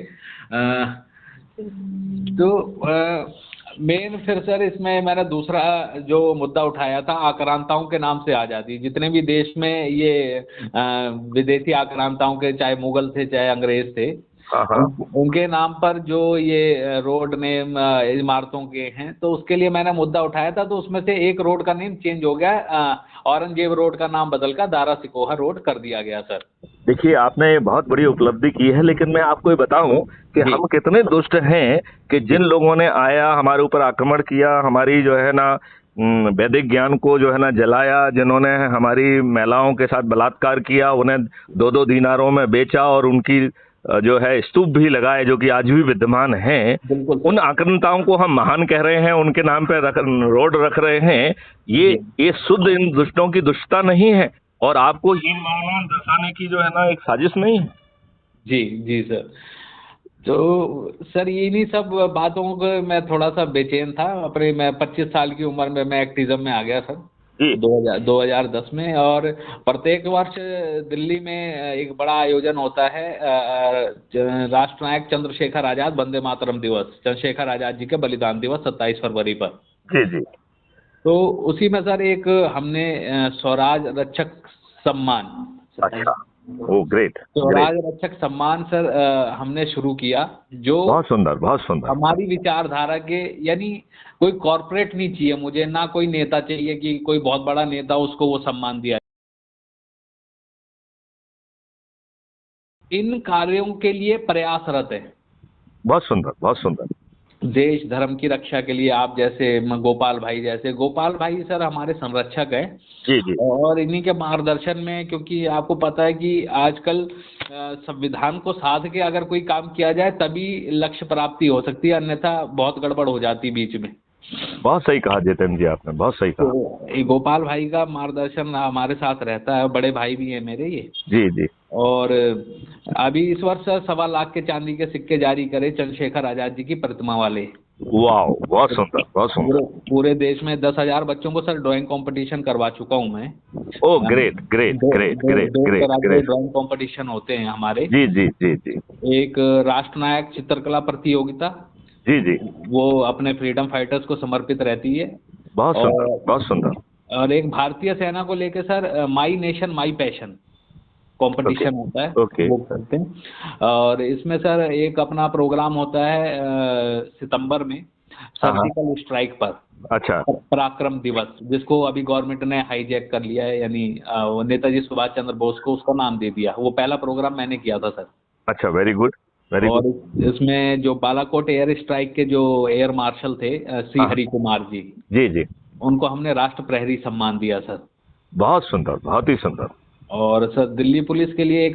मेन फिर सर इसमें मैंने दूसरा जो मुद्दा उठाया था, आक्रांताओं के नाम से आज़ादी। जितने भी देश में ये विदेशी आक्रांताओं के, चाहे मुगल थे चाहे अंग्रेज थे, उनके नाम पर जो ये रोड नेम इमारतों के हैं, तो उसके लिए मैंने मुद्दा उठाया था। तो उसमें से एक रोड का नेम चेंज हो गया, औरंगजेब रोड का नाम बदलकर दारा सिकोहा रोड कर दिया गया सर। देखिए आपने बहुत बड़ी उपलब्धि की है, लेकिन मैं आपको ये बताऊं कि हम कितने दुष्ट हैं कि जिन लोगों ने आया हमारे ऊपर आक्रमण किया, हमारी जो है ना वैदिक ज्ञान को जो है ना जलाया, जिन्होंने हमारी महिलाओं के साथ बलात्कार किया, उन्हें 2-2 दीनारों में बेचा और उनकी जो है स्तूप भी लगाए, जो कि आज भी विद्यमान हैं। उन आक्रांताओं को हम महान कह रहे हैं, उनके नाम पे रोड रख रहे हैं। ये शुद्ध इन दुष्टों की दुष्टता नहीं है, और आपको हीन भावना दर्शाने की जो है ना एक साजिश नहीं है। जी जी सर। तो सर इन्हीं सब बातों को मैं थोड़ा सा बेचैन था। मैं 25 साल की उम्र में मैं एक्टिज्म में आ गया सर। जी 2010 में। और प्रत्येक वर्ष दिल्ली में एक बड़ा आयोजन होता है, राष्ट्रनायक चंद्रशेखर आजाद वंदे मातरम दिवस, चंद्रशेखर आजाद जी के बलिदान दिवस 27 फरवरी पर। जी जी। तो उसी में सर एक हमने स्वराज रक्षक सम्मान, अच्छा, ओ ग्रेट स्वराज ग्रेट, रक्षक सम्मान सर हमने शुरू किया, जो बहुत सुंदर बहुत सुंदर। हमारी विचारधारा के, यानी कोई कॉर्पोरेट नहीं चाहिए मुझे, ना कोई नेता चाहिए कि कोई बहुत बड़ा नेता उसको वो सम्मान दिया। इन कार्यों के लिए प्रयासरत है, बहुत सुंदर बहुत सुंदर। देश धर्म की रक्षा के लिए। आप जैसे गोपाल भाई जैसे, गोपाल भाई सर हमारे संरक्षक हैं, जी जी और इन्हीं के मार्गदर्शन में, क्योंकि आपको पता है कि आजकल संविधान को साध के अगर कोई काम किया जाए तभी लक्ष्य प्राप्ति हो सकती है, अन्यथा बहुत गड़बड़ हो जाती बीच में। बहुत सही कहा जितेंद्र जी, आपने बहुत सही कहा। तो ये गोपाल भाई का मार्गदर्शन हमारे साथ रहता है, बड़े भाई भी हैं मेरे ये। जी जी। और अभी इस वर्ष 1.25 लाख के चांदी के सिक्के जारी करे चंद्रशेखर आजाद जी की प्रतिमा वाले। वाह, बहुत सुंदर बहुत सुंदर। पूरे देश में 10,000 बच्चों को सर ड्राइंग कंपटीशन करवा चुका हूँ मैं। ओ ग्रेट ग्रेट ग्रेट ग्रेट दो ग्रेट तरह के ग्रेट। ड्राइंग कंपटीशन होते हैं हमारे। जी जी जी जी एक राष्ट्रनायक चित्रकला प्रतियोगिता, जी जी। वो अपने फ्रीडम फाइटर्स को समर्पित रहती है। बहुत सुंदर और बहुत सुंदर। और एक भारतीय सेना को लेकर sir my nation my passion competition होता है, ओके। वो करते हैं। और इसमें सर एक अपना प्रोग्राम होता है सितंबर में, सर्जिकल स्ट्राइक पर, अच्छा पराक्रम दिवस, जिसको अभी गवर्नमेंट ने हाईजैक कर लिया है, यानी वो नेताजी सुभाष चंद्र बोस को उसका नाम दे दिया। वो पहला प्रोग्राम मैंने किया था सर। अच्छा, वेरी गुड वेरी और गुड। इसमें जो बालाकोट एयर स्ट्राइक के जो एयर मार्शल थे सी हरि कुमार जी, जी जी। उनको हमने राष्ट्र प्रहरी सम्मान दिया सर। बहुत सुंदर, बहुत ही सुंदर। और सर दिल्ली पुलिस के लिए एक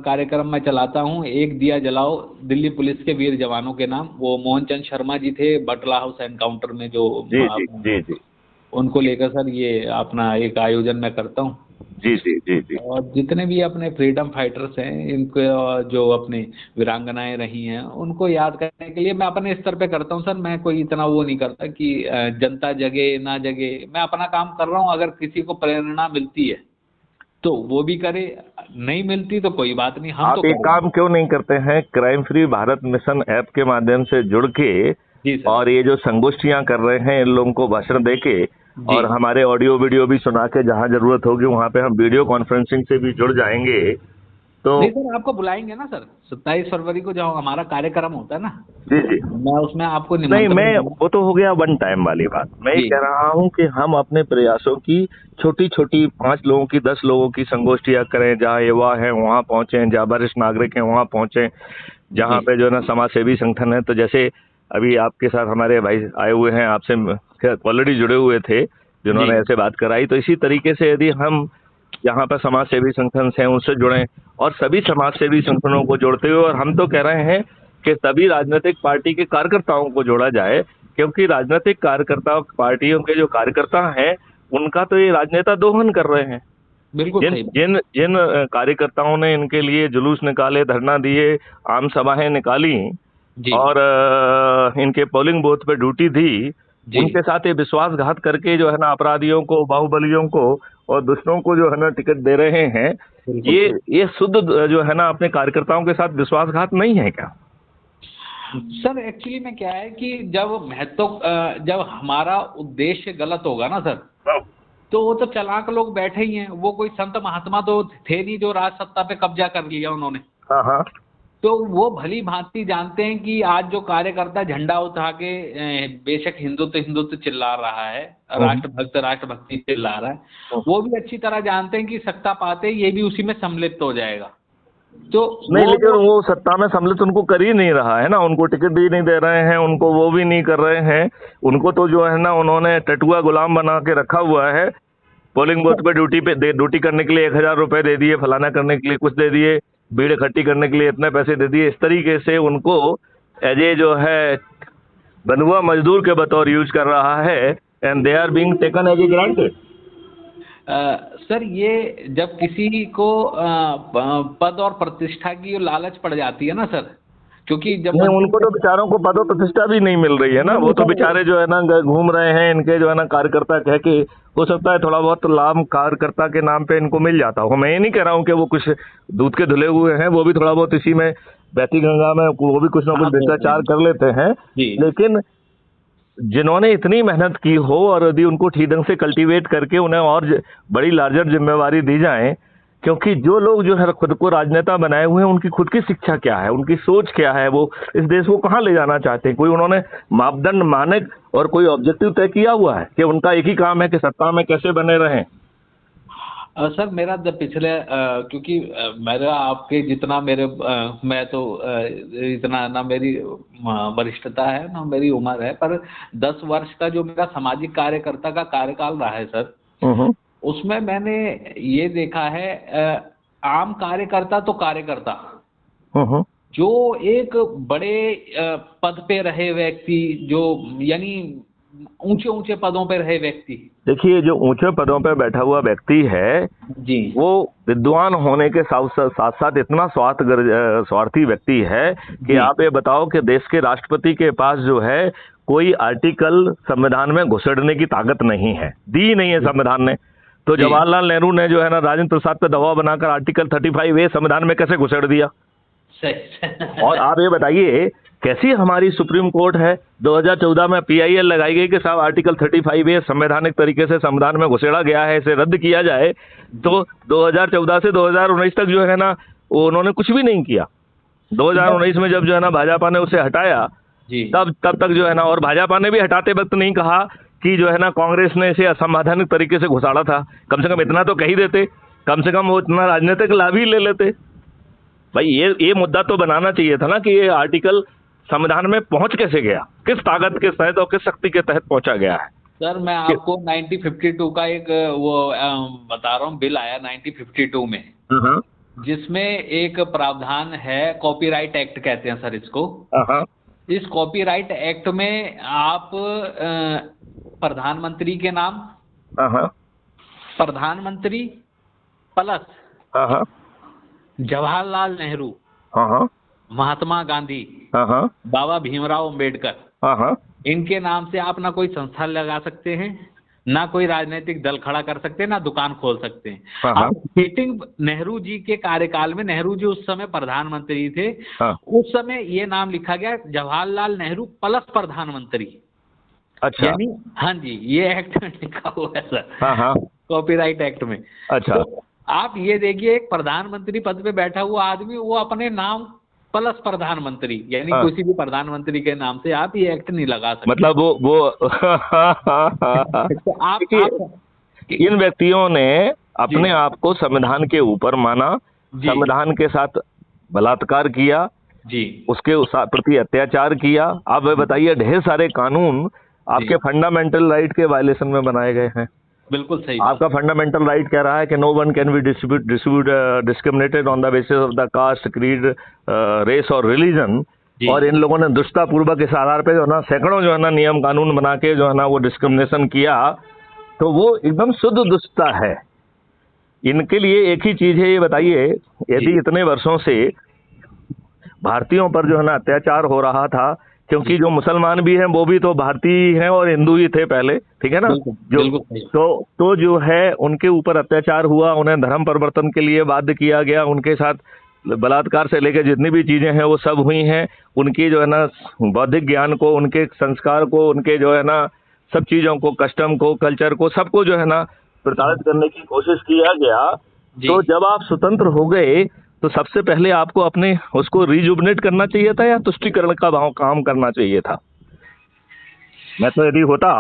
कार्यक्रम मैं चलाता हूँ, एक दिया जलाओ दिल्ली पुलिस के वीर जवानों के नाम। वो मोहन चंद शर्मा जी थे बटला हाउस एनकाउंटर में, जो जी जी जी जी उनको लेकर सर ये अपना एक आयोजन मैं करता हूँ। जी जी जी जी। और जितने भी अपने फ्रीडम फाइटर्स हैं, इनको जो अपनी वीरांगनाएं रही हैं, उनको याद करने के लिए मैं अपने स्तर पे करता हूँ सर। मैं कोई इतना वो नहीं करता कि जनता जगे ना जगे, मैं अपना काम कर रहा हूँ। अगर किसी को प्रेरणा मिलती है तो वो भी करे, नहीं मिलती तो कोई बात नहीं, हम आप तो एक काम क्यों नहीं करते हैं, crime free Bharat mission app के माध्यम से जुड़ के, जी सर। और ये जो संगोष्ठियां कर रहे हैं इन लोगों को भाषण दे के, और हमारे ऑडियो वीडियो भी सुना के, जहां जरूरत होगी वहां पे हम वीडियो कॉन्फ्रेंसिंग से भी जुड़ जाएंगे। तो नहीं सर, आपको बुलाएंगे ना सर, 27 फरवरी को जो हमारा कार्यक्रम होता है ना, जी जी। मैं उसमें आपको नहीं, निमंत्रण मैं दूंगा। वो तो हो गया वन टाइम वाली बात। मैं ये जी। कह रहा हूँ कि हम अपने प्रयासों की छोटी छोटी 5 लोगों की 10 लोगों की संगोष्ठियां करें, जहाँ युवा है वहाँ पहुंचे, जहाँ वरिष्ठ नागरिक हैं वहाँ पहुंचे, जहाँ पे जो है ना समाज सेवी संगठन है। तो जैसे अभी आपके साथ हमारे भाई आए हुए हैं, आपसे ऑलरेडी जुड़े हुए थे जिन्होंने जी। ऐसे बात कराई, तो इसी तरीके से यदि हम यहाँ पर समाज सेवी संगठन से उनसे जुड़ें, और सभी समाज सेवी संगठनों को जोड़ते हुए, और हम तो कह रहे हैं कि सभी राजनीतिक पार्टी के कार्यकर्ताओं को जोड़ा जाए, क्योंकि राजनीतिक कार्यकर्ताओं, पार्टियों के जो कार्यकर्ता हैं, उनका तो ये राजनेता दोहन कर रहे हैं। बिल्कुल जिन सही। जिन जिन कार्यकर्ताओं ने इनके लिए जुलूस निकाले, धरना दिए, आम सभाएं निकाली, जी और इनके पोलिंग बूथ पे ड्यूटी दी, जी। उनके साथ ये विश्वासघात करके जो है ना अपराधियों को, बाहुबलियों को और दुष्टों को जो है ना टिकट दे रहे हैं, बिल्कुल ये शुद्ध जो है ना अपने कार्यकर्ताओं के साथ विश्वासघात नहीं है क्या? सर एक्चुअली में क्या है कि जब हमारा उद्देश्य गलत होगा ना सर, तो वो तो चालाक लोग बैठे ही हैं। वो कोई संत महात्मा तो थे नहीं जो राज सत्ता पे कब्जा कर लिया उन्होंने। हाँ हाँ। तो वो भली भांति जानते हैं कि आज जो कार्यकर्ता झंडा उठा के बेशक हिंदुत्व चिल्ला रहा है, राष्ट्रभक्ति चिल्ला रहा है, वो भी अच्छी तरह जानते हैं कि सत्ता पाते ये भी उसी में सम्मिलित हो जाएगा। तो नहीं, लेकिन वो सत्ता में सम्मिलित उनको कर ही नहीं रहा है ना, उनको टिकट भी नहीं दे रहे हैं, उनको वो भी नहीं कर रहे हैं। उनको तो जो है ना उन्होंने टटुआ गुलाम बना के रखा हुआ है। पोलिंग बूथ पे ड्यूटी करने के लिए 1,000 रुपए दे दिए, फलाना करने के लिए कुछ दे दिए, भीड़ इकट्ठी करने के लिए इतने पैसे दे दिए। इस तरीके से उनको एज ए जो है बंधुआ मजदूर के बतौर यूज कर रहा है, and they are being taken as a granted. Sir ये जब किसी को पद और प्रतिष्ठा की लालच पड़ जाती है ना सर, क्योंकि जब नहीं, उनको तो बेचारों को पद प्रतिष्ठा भी नहीं मिल रही है ना। वो तो बेचारे जो है ना घूम रहे हैं, इनके जो है ना कार्यकर्ता कह के, हो सकता है थोड़ा बहुत लाभ कार्यकर्ता के नाम पे इनको मिल जाता हो। मैं ये नहीं कह रहा हूँ कि वो कुछ दूध के धुले हुए हैं, वो भी थोड़ा बहुत इसी में बहती गंगा में वो भी कुछ ना कुछ भ्रष्टाचार कर लेते हैं। लेकिन जिन्होंने इतनी मेहनत की हो और यदि उनको ठीक ढंग से कल्टीवेट करके उन्हें और बड़ी लार्जर जिम्मेवारी दी जाए, क्योंकि जो लोग जो है खुद को राजनेता बनाए हुए हैं, उनकी खुद की शिक्षा क्या है, उनकी सोच क्या है, वो इस देश को कहाँ ले जाना चाहते हैं, कोई उन्होंने मापदंड, मानक और कोई ऑब्जेक्टिव तय किया हुआ है कि उनका एक ही काम है कि सत्ता में कैसे बने रहें? सर मेरा पिछले क्योंकि मेरा आपके जितना मैं तो इतना ना मेरी वरिष्ठता है ना मेरी उम्र है, पर 10 वर्ष का जो मेरा सामाजिक कार्यकर्ता का कार्यकाल रहा है सर, उसमें मैंने ये देखा है, आम कार्यकर्ता तो कार्यकर्ता, जो एक बड़े पद पे रहे व्यक्ति, जो यानी ऊंचे ऊंचे पदों पे रहे व्यक्ति, देखिए जो ऊंचे पदों पे बैठा हुआ व्यक्ति है जी, वो विद्वान होने के साथ साथ इतना स्वार्थी व्यक्ति है कि आप ये बताओ कि देश के राष्ट्रपति के पास जो है कोई आर्टिकल संविधान में घुसेड़ने की ताकत नहीं है, दी नहीं है संविधान ने। तो जवाहरलाल नेहरू ने जो है ना राजेंद्र प्रसाद पे दबाव बनाकर आर्टिकल 35A संविधान में कैसे घुसेड़ दिया? और आप ये बताइए कैसी हमारी सुप्रीम कोर्ट है, 2014 में PIL लगाई गई कि साहब आर्टिकल 35A संवैधानिक तरीके से संविधान में घुसेड़ा गया है, इसे रद्द किया जाए। तो 2014 से 2019 तक जो है ना उन्होंने कुछ भी नहीं किया। 2019 में जब जो है ना भाजपा ने उसे हटाया तब तक जो है ना, और भाजपा ने भी हटाते वक्त नहीं कहा कि जो है ना कांग्रेस ने इसे असंवैधानिक तरीके से घुसाड़ा था। कम से कम इतना तो कह ही देते, कम से कम वो इतना राजनीतिक लाभ ही ले लेते। भाई ये मुद्दा तो बनाना चाहिए था ना कि ये आर्टिकल संविधान में पहुंच कैसे गया, किस ताकत के तहत और किस शक्ति के तहत पहुंचा गया है। सर मैं आपको 1952 का एक वो बता रहा हूँ, बिल आया 1952 में, जिसमें एक प्रावधान है, कॉपीराइट एक्ट कहते हैं सर इसको। इस कॉपीराइट एक्ट में आप प्रधानमंत्री के नाम, प्रधानमंत्री प्लस जवाहरलाल नेहरू, महात्मा गांधी, बाबा भीमराव अंबेडकर, इनके नाम से आप ना कोई संस्था लगा सकते हैं, ना कोई राजनीतिक दल खड़ा कर सकते हैं, ना दुकान खोल सकते हैं। आप सीटिंग नेहरू जी के कार्यकाल में, नेहरू जी उस समय प्रधानमंत्री थे, उस समय ये नाम लिखा गया जवाहरलाल नेहरू प्लस प्रधानमंत्री। अच्छा। यानी हाँ जी, ये एक्ट में लिखा हुआ है सर, कॉपीराइट एक्ट में। अच्छा। तो आप ये देखिए, एक प्रधानमंत्री पद पे बैठा हुआ आदमी, वो अपने नाम प्लस प्रधानमंत्री, यानी किसी भी प्रधानमंत्री के नाम से आप ये एक्ट नहीं लगा सकते। मतलब वो तो आप इन व्यक्तियों ने अपने आप को संविधान के ऊपर माना, संविधान के साथ बलात्कार किया जी, उसके प्रति अत्याचार किया। आप बताइए ढेर सारे कानून आपके फंडामेंटल राइट के वायलेशन में बनाए गए हैं। बिल्कुल सही। आपका फंडामेंटल राइट कह रहा है कि no one can be discriminated on the basis of the caste, creed, race और रिलीजन। और इन लोगों ने दुष्टता पूर्वक इस आधार पे जो है ना सैकड़ों जो है ना नियम कानून बना के जो है ना वो डिस्क्रिमिनेशन किया। तो वो एकदम शुद्ध दुष्टता है। इनके लिए एक ही चीज है, ये बताइए, यदि इतने वर्षों से भारतीयों पर जो है ना अत्याचार हो रहा था, क्योंकि जो मुसलमान भी हैं वो भी तो भारतीय हैं और हिंदू ही थे पहले, ठीक है ना, जो जो है उनके ऊपर अत्याचार हुआ, उन्हें धर्म परिवर्तन के लिए बाध्य किया गया, उनके साथ बलात्कार से लेकर जितनी भी चीजें हैं वो सब हुई हैं। उनकी जो है ना बौद्धिक ज्ञान को, उनके संस्कार को, उनके जो है ना सब चीजों को, कस्टम को, कल्चर को, सबको जो है ना प्रताड़ित करने की कोशिश किया गया। तो जब आप स्वतंत्र हो गए तो सबसे पहले आपको अपने उसको रिजुवनेट करना चाहिए था या तुष्टिकरण का भाव काम करना चाहिए था? मैं तो यदि होता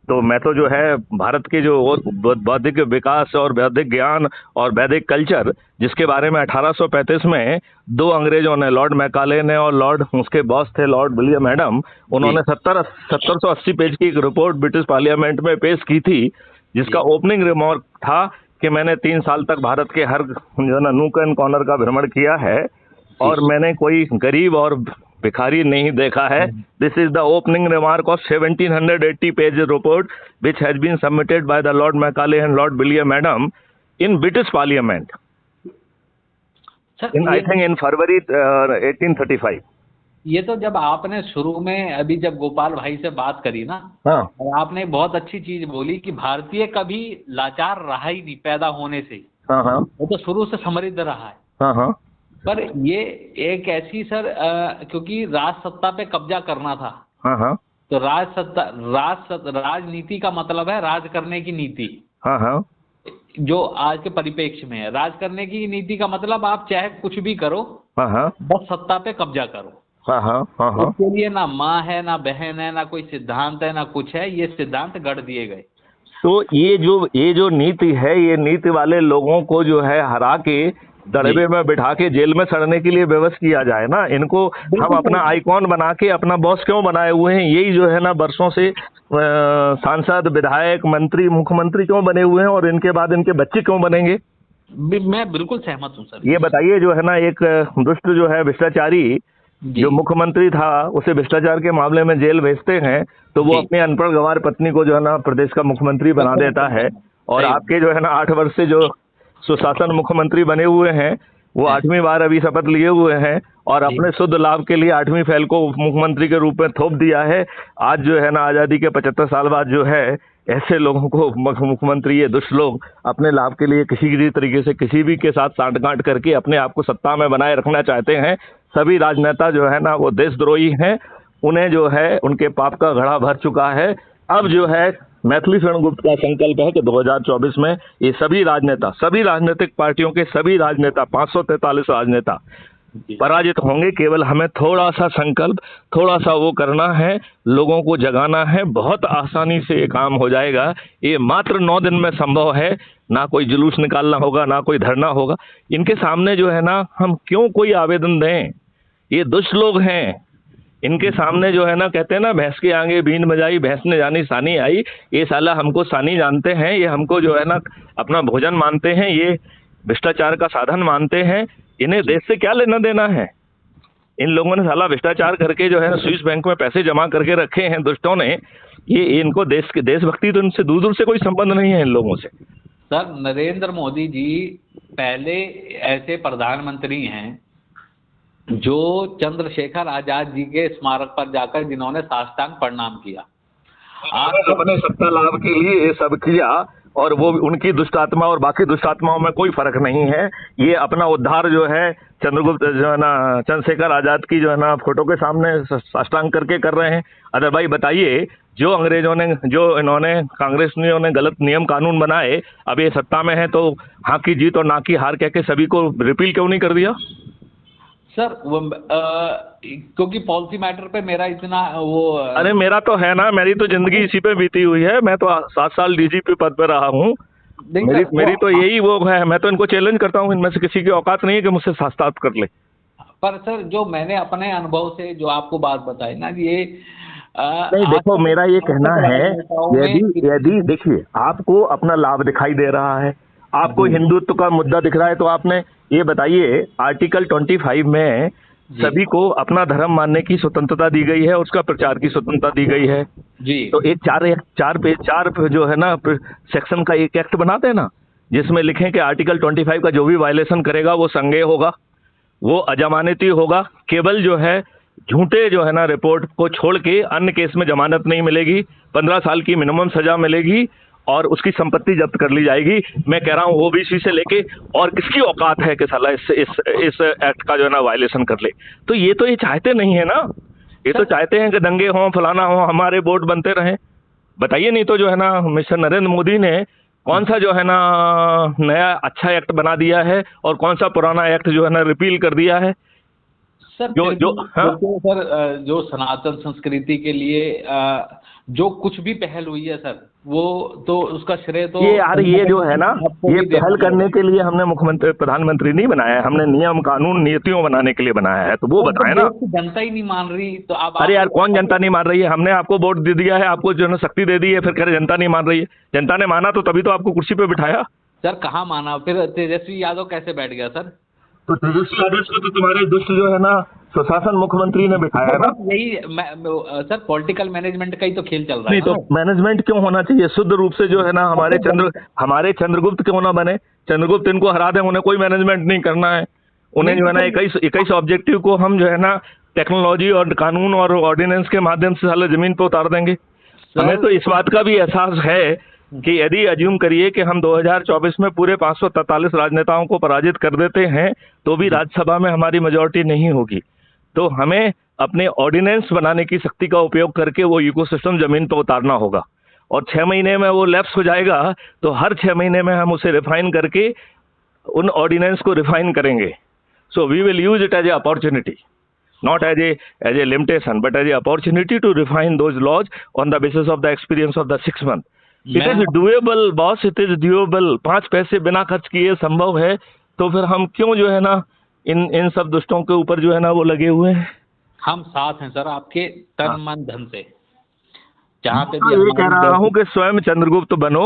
तो मैं तो जो है भारत के जो बौद्धिक विकास और बौद्धिक ज्ञान और वैदिक कल्चर, जिसके बारे में 1835 में दो अंग्रेजों ने, लॉर्ड मैकाले ने और लॉर्ड, उसके बॉस थे लॉर्ड विलियम एडम, उन्होंने 1780 पेज की एक रिपोर्ट ब्रिटिश पार्लियामेंट में पेश की थी, जिसका ओपनिंग रिमार्क था कि मैंने 3 साल तक भारत के हर जो ना नूक एंड कॉर्नर का भ्रमण किया है और मैंने कोई गरीब और भिखारी नहीं देखा है। This is the opening remark of 1780 page report which has been submitted by the Lord Macaulay and Lord William Adam in British Parliament in I think in February 1835। ये तो जब आपने शुरू में अभी जब गोपाल भाई से बात करी ना, हाँ और आपने बहुत अच्छी चीज बोली कि भारतीय कभी लाचार रहा ही नहीं पैदा होने से ही। हाँ हाँ वो तो शुरू से समृद्ध रहा है। हाँ हाँ पर ये एक ऐसी सर क्योंकि राज सत्ता पे कब्जा करना था, हाँ हाँ तो राजनीति का मतलब है राज करने की नीति। हाँ हाँ जो आज के परिप्रेक्ष्य में है, राज करने की नीति का मतलब आप चाहे कुछ भी करो, हाँ हाँ बस सत्ता पे कब्जा करो। हाँ हाँ हाँ हाँ। इसके लिए ना माँ है, ना बहन है, ना कोई सिद्धांत है, ना कुछ है। ये सिद्धांत गढ़ दिए गए। तो ये जो नीति है, ये नीति वाले लोगों को जो है हरा के दड़बे में बिठा के जेल में सड़ने के लिए व्यवस्था किया जाए ना। इनको हम अपना आइकॉन बना के अपना बॉस क्यों बनाए हुए हैं? यही जो है ना वर्षों से सांसद, विधायक, मंत्री, मुख्यमंत्री क्यों बने हुए हैं, और इनके बाद इनके बच्चे क्यों बनेंगे? मैं बिल्कुल सहमत हूँ सर। ये बताइए, जो है ना एक दुष्ट जो है भ्रष्टाचारी जो मुख्यमंत्री था, उसे भ्रष्टाचार के मामले में जेल भेजते हैं, तो वो अपनी अनपढ़ गंवार पत्नी को जो है ना प्रदेश का मुख्यमंत्री बना देता है। और आपके जो है ना 8 वर्ष से जो सुशासन मुख्यमंत्री बने हुए हैं, वो 8वीं बार अभी शपथ लिए हुए हैं, और अपने शुद्ध लाभ के लिए 8वीं फैल को मुख्यमंत्री के रूप में थोप दिया है। आज जो है ना आज़ादी के 75 साल बाद जो है ऐसे लोगों को मुख्यमंत्री, ये दुष्ट लोग अपने लाभ के लिए किसी भी तरीके से किसी भी के साथ सांठगांठ करके अपने आप को सत्ता में बनाए रखना चाहते हैं। सभी राजनेता जो है ना वो देशद्रोही हैं। उन्हें जो है उनके पाप का घड़ा भर चुका है। अब जो है मैथिली शरण गुप्त का संकल्प है कि 2024 में ये सभी राजनेता, सभी राजनीतिक पार्टियों के सभी राजनेता, 543 राजनेता पराजित होंगे। केवल हमें थोड़ा सा संकल्प, थोड़ा सा वो करना है, लोगों को जगाना है। बहुत आसानी से ये काम हो जाएगा। ये मात्र 9 दिन में संभव है। ना कोई जुलूस निकालना होगा, ना कोई धरना होगा। इनके सामने जो है ना हम क्यों कोई आवेदन दें? ये दुष्ट लोग हैं। इनके सामने जो है ना कहते हैं ना, भैंस के आगे बीन बजाई, भैंस ने जानी सानी आई। ये साला हमको सानी जानते हैं, ये हमको जो है ना अपना भोजन मानते हैं, ये भ्रष्टाचार का साधन मानते हैं। इन्हें देश से क्या लेना देना है? इन लोगों ने साला भ्रष्टाचार करके जो है ना स्विस बैंक में पैसे जमा करके रखे हैं दुष्टों ने। ये इनको देशभक्ति तो इनसे दूर दूर से कोई संबंध नहीं है इन लोगों से। सर नरेंद्र मोदी जी पहले ऐसे प्रधानमंत्री हैं जो चंद्रशेखर आजाद जी के स्मारक पर जाकर जिन्होंने साष्टांग प्रणाम किया। आज अपने सत्ता लाभ के लिए ये सब किया, और वो उनकी दुष्ट आत्मा और बाकी दुष्ट आत्माओं में कोई फर्क नहीं है। ये अपना उद्धार जो है चंद्रगुप्त जो है ना चंद्रशेखर आजाद की जो है ना फोटो के सामने साष्टांग करके कर रहे हैं। अरे भाई बताइए, जो अंग्रेजों ने, जो इन्होंने कांग्रेसियों ने गलत नियम कानून बनाए, अब ये सत्ता में है तो हाँ की जीत और ना की हार कह के सभी को रिपील क्यों नहीं कर दिया? सर क्योंकि पॉलिसी मैटर पे मेरा इतना वो अरे मेरा तो है ना, मेरी तो जिंदगी इसी पे बीती हुई है। मैं तो 7 साल डीजीपी पद पे रहा हूँ। मेरी तो यही वो है। मैं तो इनको चैलेंज करता हूँ, इनमें से किसी की औकात नहीं है कि मुझसे साक्षात कर ले। पर सर जो मैंने अपने अनुभव से जो आपको बात बताई ना, ये नहीं देखो, मेरा ये कहना है, यदि देखिए आपको अपना लाभ दिखाई दे रहा है, आपको हिंदुत्व का मुद्दा दिख रहा है, तो आपने ये बताइए आर्टिकल 25 में सभी को अपना धर्म मानने की स्वतंत्रता दी गई है, उसका प्रचार की स्वतंत्रता दी गई है जी। तो एक चार पे जो है ना सेक्शन का एक एक्ट बनाते हैं ना, जिसमें लिखें कि आर्टिकल 25 का जो भी वायलेशन करेगा वो संज्ञेय होगा, वो अजमानती होगा। केवल जो है झूठे जो है ना रिपोर्ट को छोड़ के अन्य केस में जमानत नहीं मिलेगी, 15 साल की मिनिमम सजा मिलेगी और उसकी संपत्ति जब्त कर ली जाएगी। मैं कह रहा हूँ ओबीसी से लेके और किसकी औकात है कि साला इस एक्ट का जो है ना वायलेशन कर ले। तो ये चाहते नहीं है ना, ये तो चाहते हैं कि दंगे हों, फलाना हो, हमारे वोट बनते रहें। बताइए, नहीं तो जो है ना मिस्टर नरेंद्र मोदी ने कौन सा जो है ना नया अच्छा एक्ट बना दिया है और कौन सा पुराना एक्ट जो है ना रिपील कर दिया है। सर हाँ? सर जो सनातन संस्कृति के लिए जो कुछ भी पहल हुई है सर, वो तो उसका श्रेय तो ये जो है ना, ये पहल करने के लिए हमने प्रधानमंत्री नहीं बनाया है, हमने नियम कानून नीतियों बनाने के लिए बनाया है। तो वो बताए ना। जनता ही नहीं मान रही तो आप अरे यार, कौन जनता नहीं मान रही है? हमने आपको वोट दे दिया है, आपको जो है शक्ति दे दी है, फिर कह रहे जनता नहीं मान रही है। जनता ने माना तो तभी तो आपको कुर्सी पे बिठाया। सर कहाँ माना? फिर तेजस्वी यादव कैसे बैठ गया सर? तो तेजस्वी यादव को तो तुम्हारे दुष्ट जो है ना सुशासन मुख्यमंत्री ने बिठाया ना। यही सर पॉलिटिकल मैनेजमेंट का ही तो खेल चल रहा है। नहीं तो मैनेजमेंट क्यों होना चाहिए? शुद्ध रूप से जो है ना हमारे चंद्रगुप्त क्यों ना बने? चंद्रगुप्त इनको हरा दें, उन्हें कोई मैनेजमेंट नहीं करना है। उन्हें जो है ना 21 ऑब्जेक्टिव को हम जो है ना टेक्नोलॉजी और कानून और ऑर्डिनेंस के माध्यम से साले जमीन पे उतार देंगे। हमें तो इस बात का भी एहसास है कि यदि अज्यूम करिए कि हम 2024 में पूरे 543 राजनेताओं को पराजित कर देते हैं तो भी राज्यसभा में हमारी मेजॉरिटी नहीं होगी, तो हमें अपने ऑर्डिनेंस बनाने की शक्ति का उपयोग करके वो इकोसिस्टम जमीन पर उतारना होगा। और 6 महीने में वो लैप्स हो जाएगा तो हर 6 महीने में हम उसे रिफाइन करके उन ऑर्डिनेंस को रिफाइन करेंगे। So we will use it as a opportunity, not as a limitation, but as a opportunity to refine those laws on the basis of the experience of the 6 months. It is doable, boss, it is doable. 5 पैसे बिना खर्च किए संभव है, तो फिर हम क्यों जो है ना इन सब दुष्टों के ऊपर जो है ना वो लगे हुए हैं। हम साथ हैं सर आपके तन मन धन से। जहाँ पे भी कह रहा हूँ कि स्वयं चंद्रगुप्त बनो,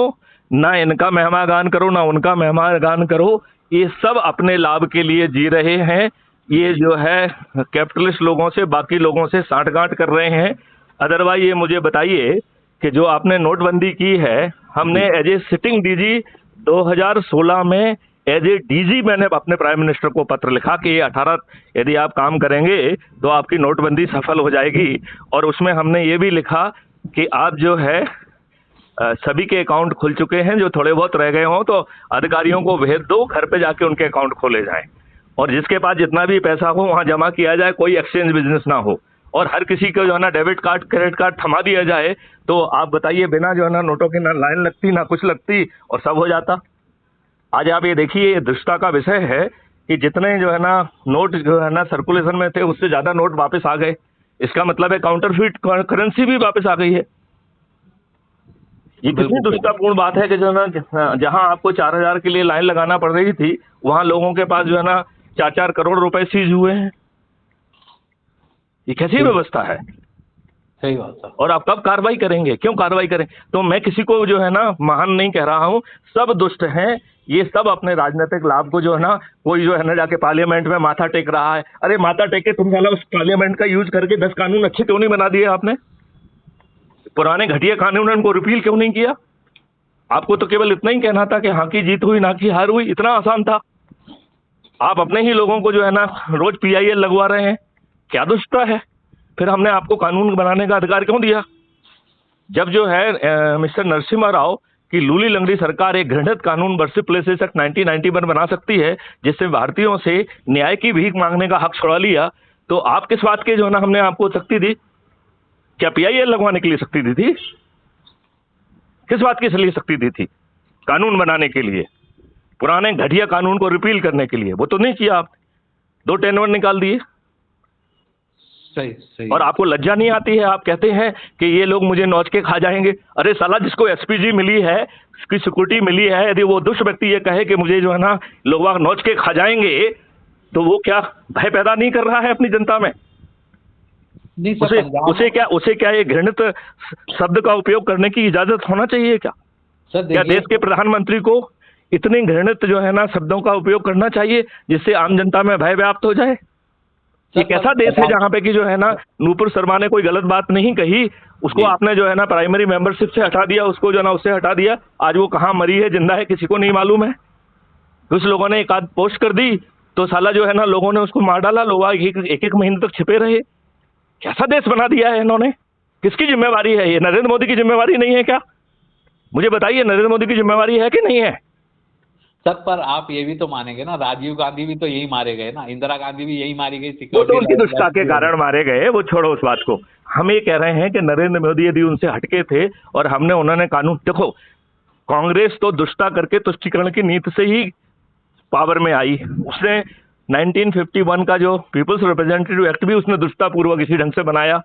ना इनका मेहमागान करो ना उनका मेहमागान करो। ये सब अपने लाभ के लिए जी रहे हैं। ये जो है कैपिटलिस्ट लोगों से, बाकी लोगों से साठगांठ कर रहे हैं। अदरवाइज ये मुझे बताइए कि जो आपने नोटबंदी की है, हमने एज ए सिटिंग डीजी 2016 में एज ए डीजी मैंने अपने प्राइम मिनिस्टर को पत्र लिखा कि ये 18 यदि आप काम करेंगे तो आपकी नोटबंदी सफल हो जाएगी। और उसमें हमने ये भी लिखा कि आप जो है सभी के अकाउंट खुल चुके हैं, जो थोड़े बहुत रह गए हों तो अधिकारियों को भेज दो, घर पे जाके उनके अकाउंट खोले जाएं और जिसके पास जितना भी पैसा हो वहाँ जमा किया जाए, कोई एक्सचेंज बिजनेस ना हो और हर किसी को जो है ना डेबिट कार्ड क्रेडिट कार्ड थमा दिया जाए। तो आप बताइए, बिना जो है ना नोटों की ना लाइन लगती ना कुछ लगती और सब हो जाता। आज आप ये देखिए, ये दुष्टता का विषय है कि जितने जो है ना नोट जो है ना सर्कुलेशन में थे उससे ज़्यादा नोट वापस आ गए। इसका मतलब है काउंटरफीट करेंसी भी वापस आ गई है। ये कितनी दुष्टतापूर्ण बात है कि जो है ना जहाँ आपको 4000 के लिए लाइन लगाना पड़ रही थी, वहाँ लोगों के पास जो है ना 4-4 करोड़ रुपए सीज हुए हैं। ये कैसी व्यवस्था है? सही बात है। और आप कब कार्रवाई करेंगे? क्यों कार्रवाई करें? तो मैं किसी को जो है ना महान नहीं कह रहा हूँ, सब दुष्ट हैं। ये सब अपने राजनीतिक लाभ को जो है ना, कोई जो है ना जाके पार्लियामेंट में माथा टेक रहा है। अरे माथा टेक के तुम साला उस पार्लियामेंट का यूज करके 10 कानून अच्छे क्यों नहीं बना दिए आपने? पुराने घटिया कानून उनको रिपील क्यों नहीं किया? आपको तो केवल इतना ही कहना था कि हाँ की जीत हुई ना की हार हुई, इतना आसान था। आप अपने ही लोगों को जो है ना रोज PIL लगवा रहे हैं, क्या दुष्टता है? फिर हमने आपको कानून बनाने का अधिकार क्यों दिया? जब जो है मिस्टर नरसिम्हा राव की लूली लंगड़ी सरकार एक घृणित कानून वर्शिप प्लेसेस एक्ट 1991 बना सकती है, जिससे भारतीयों से न्याय की भीख मांगने का हक छुड़ा लिया, तो आप किस बात के जो है ना हमने आपको शक्ति दी? क्या PIL लगवाने के लिए शक्ति दी थी? किस बात के लिए शक्ति दी थी? कानून बनाने के लिए, पुराने घटिया कानून को रिपील करने के लिए। वो तो नहीं किया आप, 2 टेनवर निकाल दिए। सही सही। और आपको लज्जा नहीं आती है? आप कहते हैं कि ये लोग मुझे नोच के खा जाएंगे। अरे साला, जिसको SPG मिली है, उसकी सिक्योरिटी मिली है, यदि वो दुष्ट व्यक्ति ये कहे कि मुझे जो है ना लोग नोच के खा जाएंगे, तो वो क्या भय पैदा नहीं कर रहा है अपनी जनता में? उसे क्या ये घृणित शब्द का उपयोग करने की इजाजत होना चाहिए क्या? क्या देश के प्रधानमंत्री को इतने घृणित जो है ना शब्दों का उपयोग करना चाहिए जिससे आम जनता में भय व्याप्त हो जाए? ये कैसा देश है जहाँ पे कि जो है ना नूपुर शर्मा ने कोई गलत बात नहीं कही, उसको आपने जो है ना प्राइमरी मेंबरशिप से हटा दिया, उसको जो है ना उससे हटा दिया। आज वो कहाँ मरी है जिंदा है किसी को नहीं मालूम है। कुछ लोगों ने एक आध पोस्ट कर दी तो साला जो है ना लोगों ने उसको मार डाला। लोग एक महीने तक छिपे रहे। कैसा देश बना दिया है इन्होंने? किसकी जिम्मेवारी है ये? नरेंद्र मोदी की जिम्मेवारी नहीं है क्या? मुझे बताइए, नरेंद्र मोदी की जिम्मेवारी है कि नहीं है? सर, पर आप ये भी तो मानेंगे ना, राजीव गांधी भी तो यही मारे गए ना, इंदिरा गांधी भी यही मारी गई। वो तो उनकी दुष्टता के कारण मारे गए, वो छोड़ो उस बात को। हम ये कह रहे हैं कि नरेंद्र मोदी यदि उनसे हटके थे और उन्होंने कानून, देखो कांग्रेस तो दुष्टता करके तुष्टीकरण की नीति से ही पावर में आई। उसने 1951 का जो पीपल्स रिप्रेजेंटेटिव एक्ट भी उसने दुष्टता पूर्वक इसी ढंग से बनाया।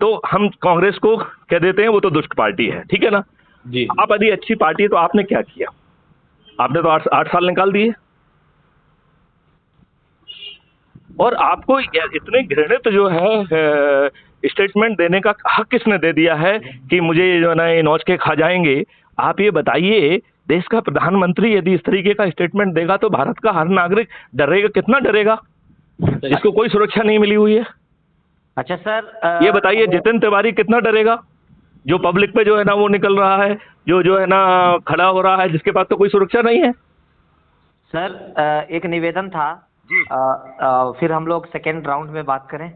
तो हम कांग्रेस को कह देते हैं वो तो दुष्ट पार्टी है, ठीक है ना जी। आप यदि अच्छी पार्टी, तो आपने क्या किया? आपने तो 8 साल निकाल दिए। और आपको इतने घृणित जो है स्टेटमेंट देने का हक किसने दे दिया है कि मुझे जो है ना ये नोच के खा जाएंगे? आप ये बताइए, देश का प्रधानमंत्री यदि इस तरीके का स्टेटमेंट देगा तो भारत का हर नागरिक डरेगा। कितना डरेगा? इसको कोई सुरक्षा नहीं मिली हुई है। अच्छा सर, ये बताइए, जितिन तिवारी कितना डरेगा जो पब्लिक पे जो है ना वो निकल रहा है, जो है ना खड़ा हो रहा है, जिसके पास तो कोई सुरक्षा नहीं है। सर एक निवेदन था, फिर हम लोग सेकेंड राउंड में बात करें।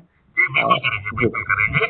बिल्कुल करेंगे।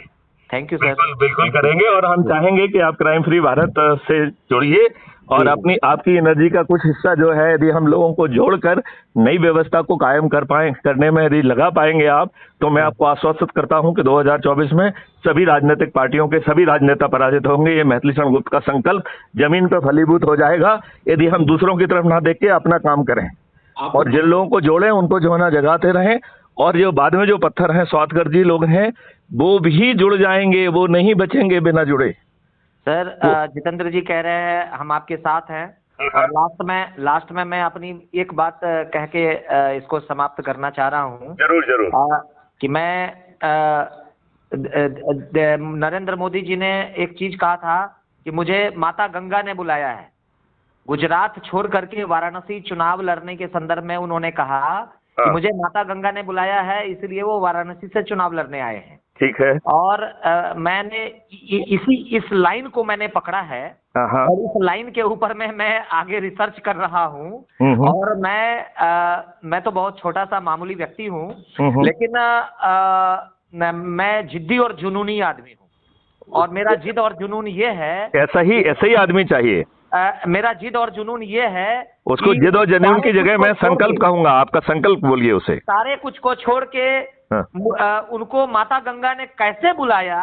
Thank you sir. बिल्कुल करेंगे, और हम चाहेंगे कि आप क्राइम फ्री भारत से जुड़िए और अपनी आपकी एनर्जी का कुछ हिस्सा जो है यदि हम लोगों को जोड़कर नई व्यवस्था को कायम करने में यदि लगा पाएंगे आप, तो मैं आपको आश्वस्त करता हूं कि 2024 में सभी राजनीतिक पार्टियों के सभी राजनेता पराजित होंगे। ये मैथिली शरण गुप्त का संकल्प जमीन पर फलीभूत हो जाएगा यदि हम दूसरों की तरफ ना देख के अपना काम करें और जिन लोगों को जोड़े उनको जो है ना जगाते रहें, और जो बाद में जो पत्थर हैं स्वार्थगर्जी लोग हैं वो भी जुड़ जाएंगे, वो नहीं बचेंगे बिना जुड़े। सर जितेंद्र जी कह रहे हैं हम आपके साथ हैं, और लास्ट में मैं अपनी एक बात कह के इसको समाप्त करना चाह रहा हूँ। जरूर जरूर। कि मैं नरेंद्र मोदी जी ने एक चीज कहा था कि मुझे माता गंगा ने बुलाया है। गुजरात छोड़ करके वाराणसी चुनाव लड़ने के संदर्भ में उन्होंने कहा कि मुझे माता गंगा ने बुलाया है, इसलिए वो वाराणसी से चुनाव लड़ने आए हैं। ठीक है। और मैंने इस लाइन को मैंने पकड़ा है, और इस लाइन के ऊपर में मैं आगे रिसर्च कर रहा हूँ। और मैं तो बहुत छोटा सा मामूली व्यक्ति हूँ, लेकिन मैं जिद्दी और जुनूनी आदमी हूँ, और मेरा जिद और जुनून ये है, ऐसा ही आदमी चाहिए। मेरा जिद और जुनून ये है, उसको जिद और जुनून की जगह मैं संकल्प कहूंगा। आपका संकल्प बोलिए उसे। सारे कुछ को छोड़ के उनको माता गंगा ने कैसे बुलाया,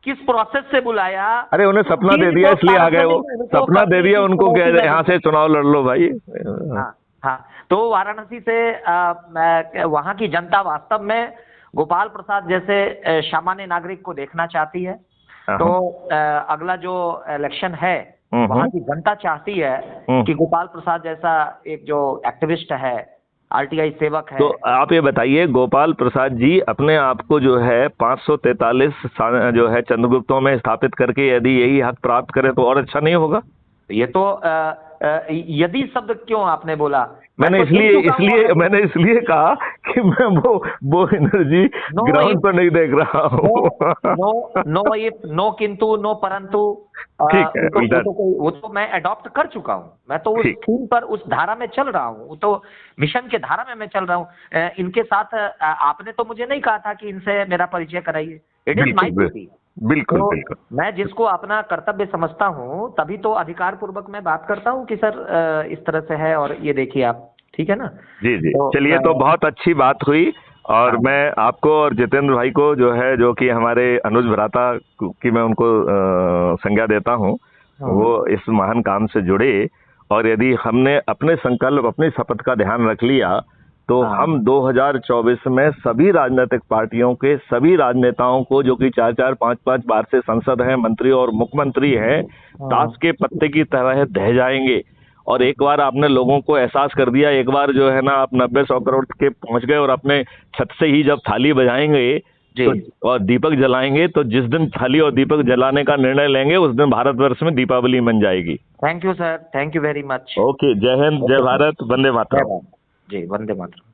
किस प्रोसेस से बुलाया। अरे उन्हें सपना दे दिया इसलिए आ गए, वो सपना दे दिया उनको कि यहाँ से चुनाव लड़ लो भाई। हाँ, तो वाराणसी से वहाँ की जनता वास्तव में गोपाल प्रसाद जैसे सामान्य नागरिक को देखना चाहती है। तो अगला जो इलेक्शन है वहाँ की जनता चाहती है कि गोपाल प्रसाद जैसा एक जो एक्टिविस्ट है, आरटीआई सेवक है। तो आप ये बताइए, गोपाल प्रसाद जी अपने आप को जो है 543 जो है चंद्रगुप्तों में स्थापित करके यदि यही हक प्राप्त करे तो और अच्छा नहीं होगा? ये तो यदि शब्द क्यों आपने बोला? मैंने इसलिए कहा कि मैं वो एनर्जी ग्राउंड पर नहीं देख रहा हूँ। नो इफ, नो किंतु, नो परंतु। ठीक है, वो तो मैं अडॉप्ट कर चुका हूँ। मैं तो उस थीम पर, उस धारा में चल रहा हूँ। वो तो मिशन के धारा में मैं चल रहा हूँ। इनके साथ आपने तो मुझे नहीं कहा था कि इनसे मेरा परिचय कराइए। It is my duty. बिल्कुल तो बिल्कुल। मैं जिसको अपना कर्तव्य समझता हूँ तभी तो अधिकार पूर्वक मैं बात करता हूँ कि सर इस तरह से है, और ये देखिए आप, ठीक है ना? जी जी। तो चलिए, तो बहुत अच्छी बात हुई, और मैं आपको और जितेंद्र भाई को जो कि हमारे अनुज भ्राता की मैं उनको संज्ञा देता हूँ, वो इस महान काम से जुड़े। और यदि हमने अपने संकल्प, अपनी शपथ का ध्यान रख लिया तो हम 2024 में सभी राजनीतिक पार्टियों के सभी राजनेताओं को, जो कि 4-4, 5-5 बार से सांसद हैं, मंत्री और मुख्यमंत्री हैं, ताश के पत्ते की तरह ढह जाएंगे। और एक बार आपने लोगों को एहसास कर दिया, एक बार जो है ना आप 90-100 करोड़ के पहुंच गए, और अपने छत से ही जब थाली बजाएंगे तो और दीपक जलाएंगे, तो जिस दिन थाली और दीपक जलाने का निर्णय लेंगे उस दिन भारतवर्ष में दीपावली मन जाएगी। Thank you sir, thank you very much. Okay, जय हिंद, जय भारत, वंदे मातरम। जी, वंदे मातरम।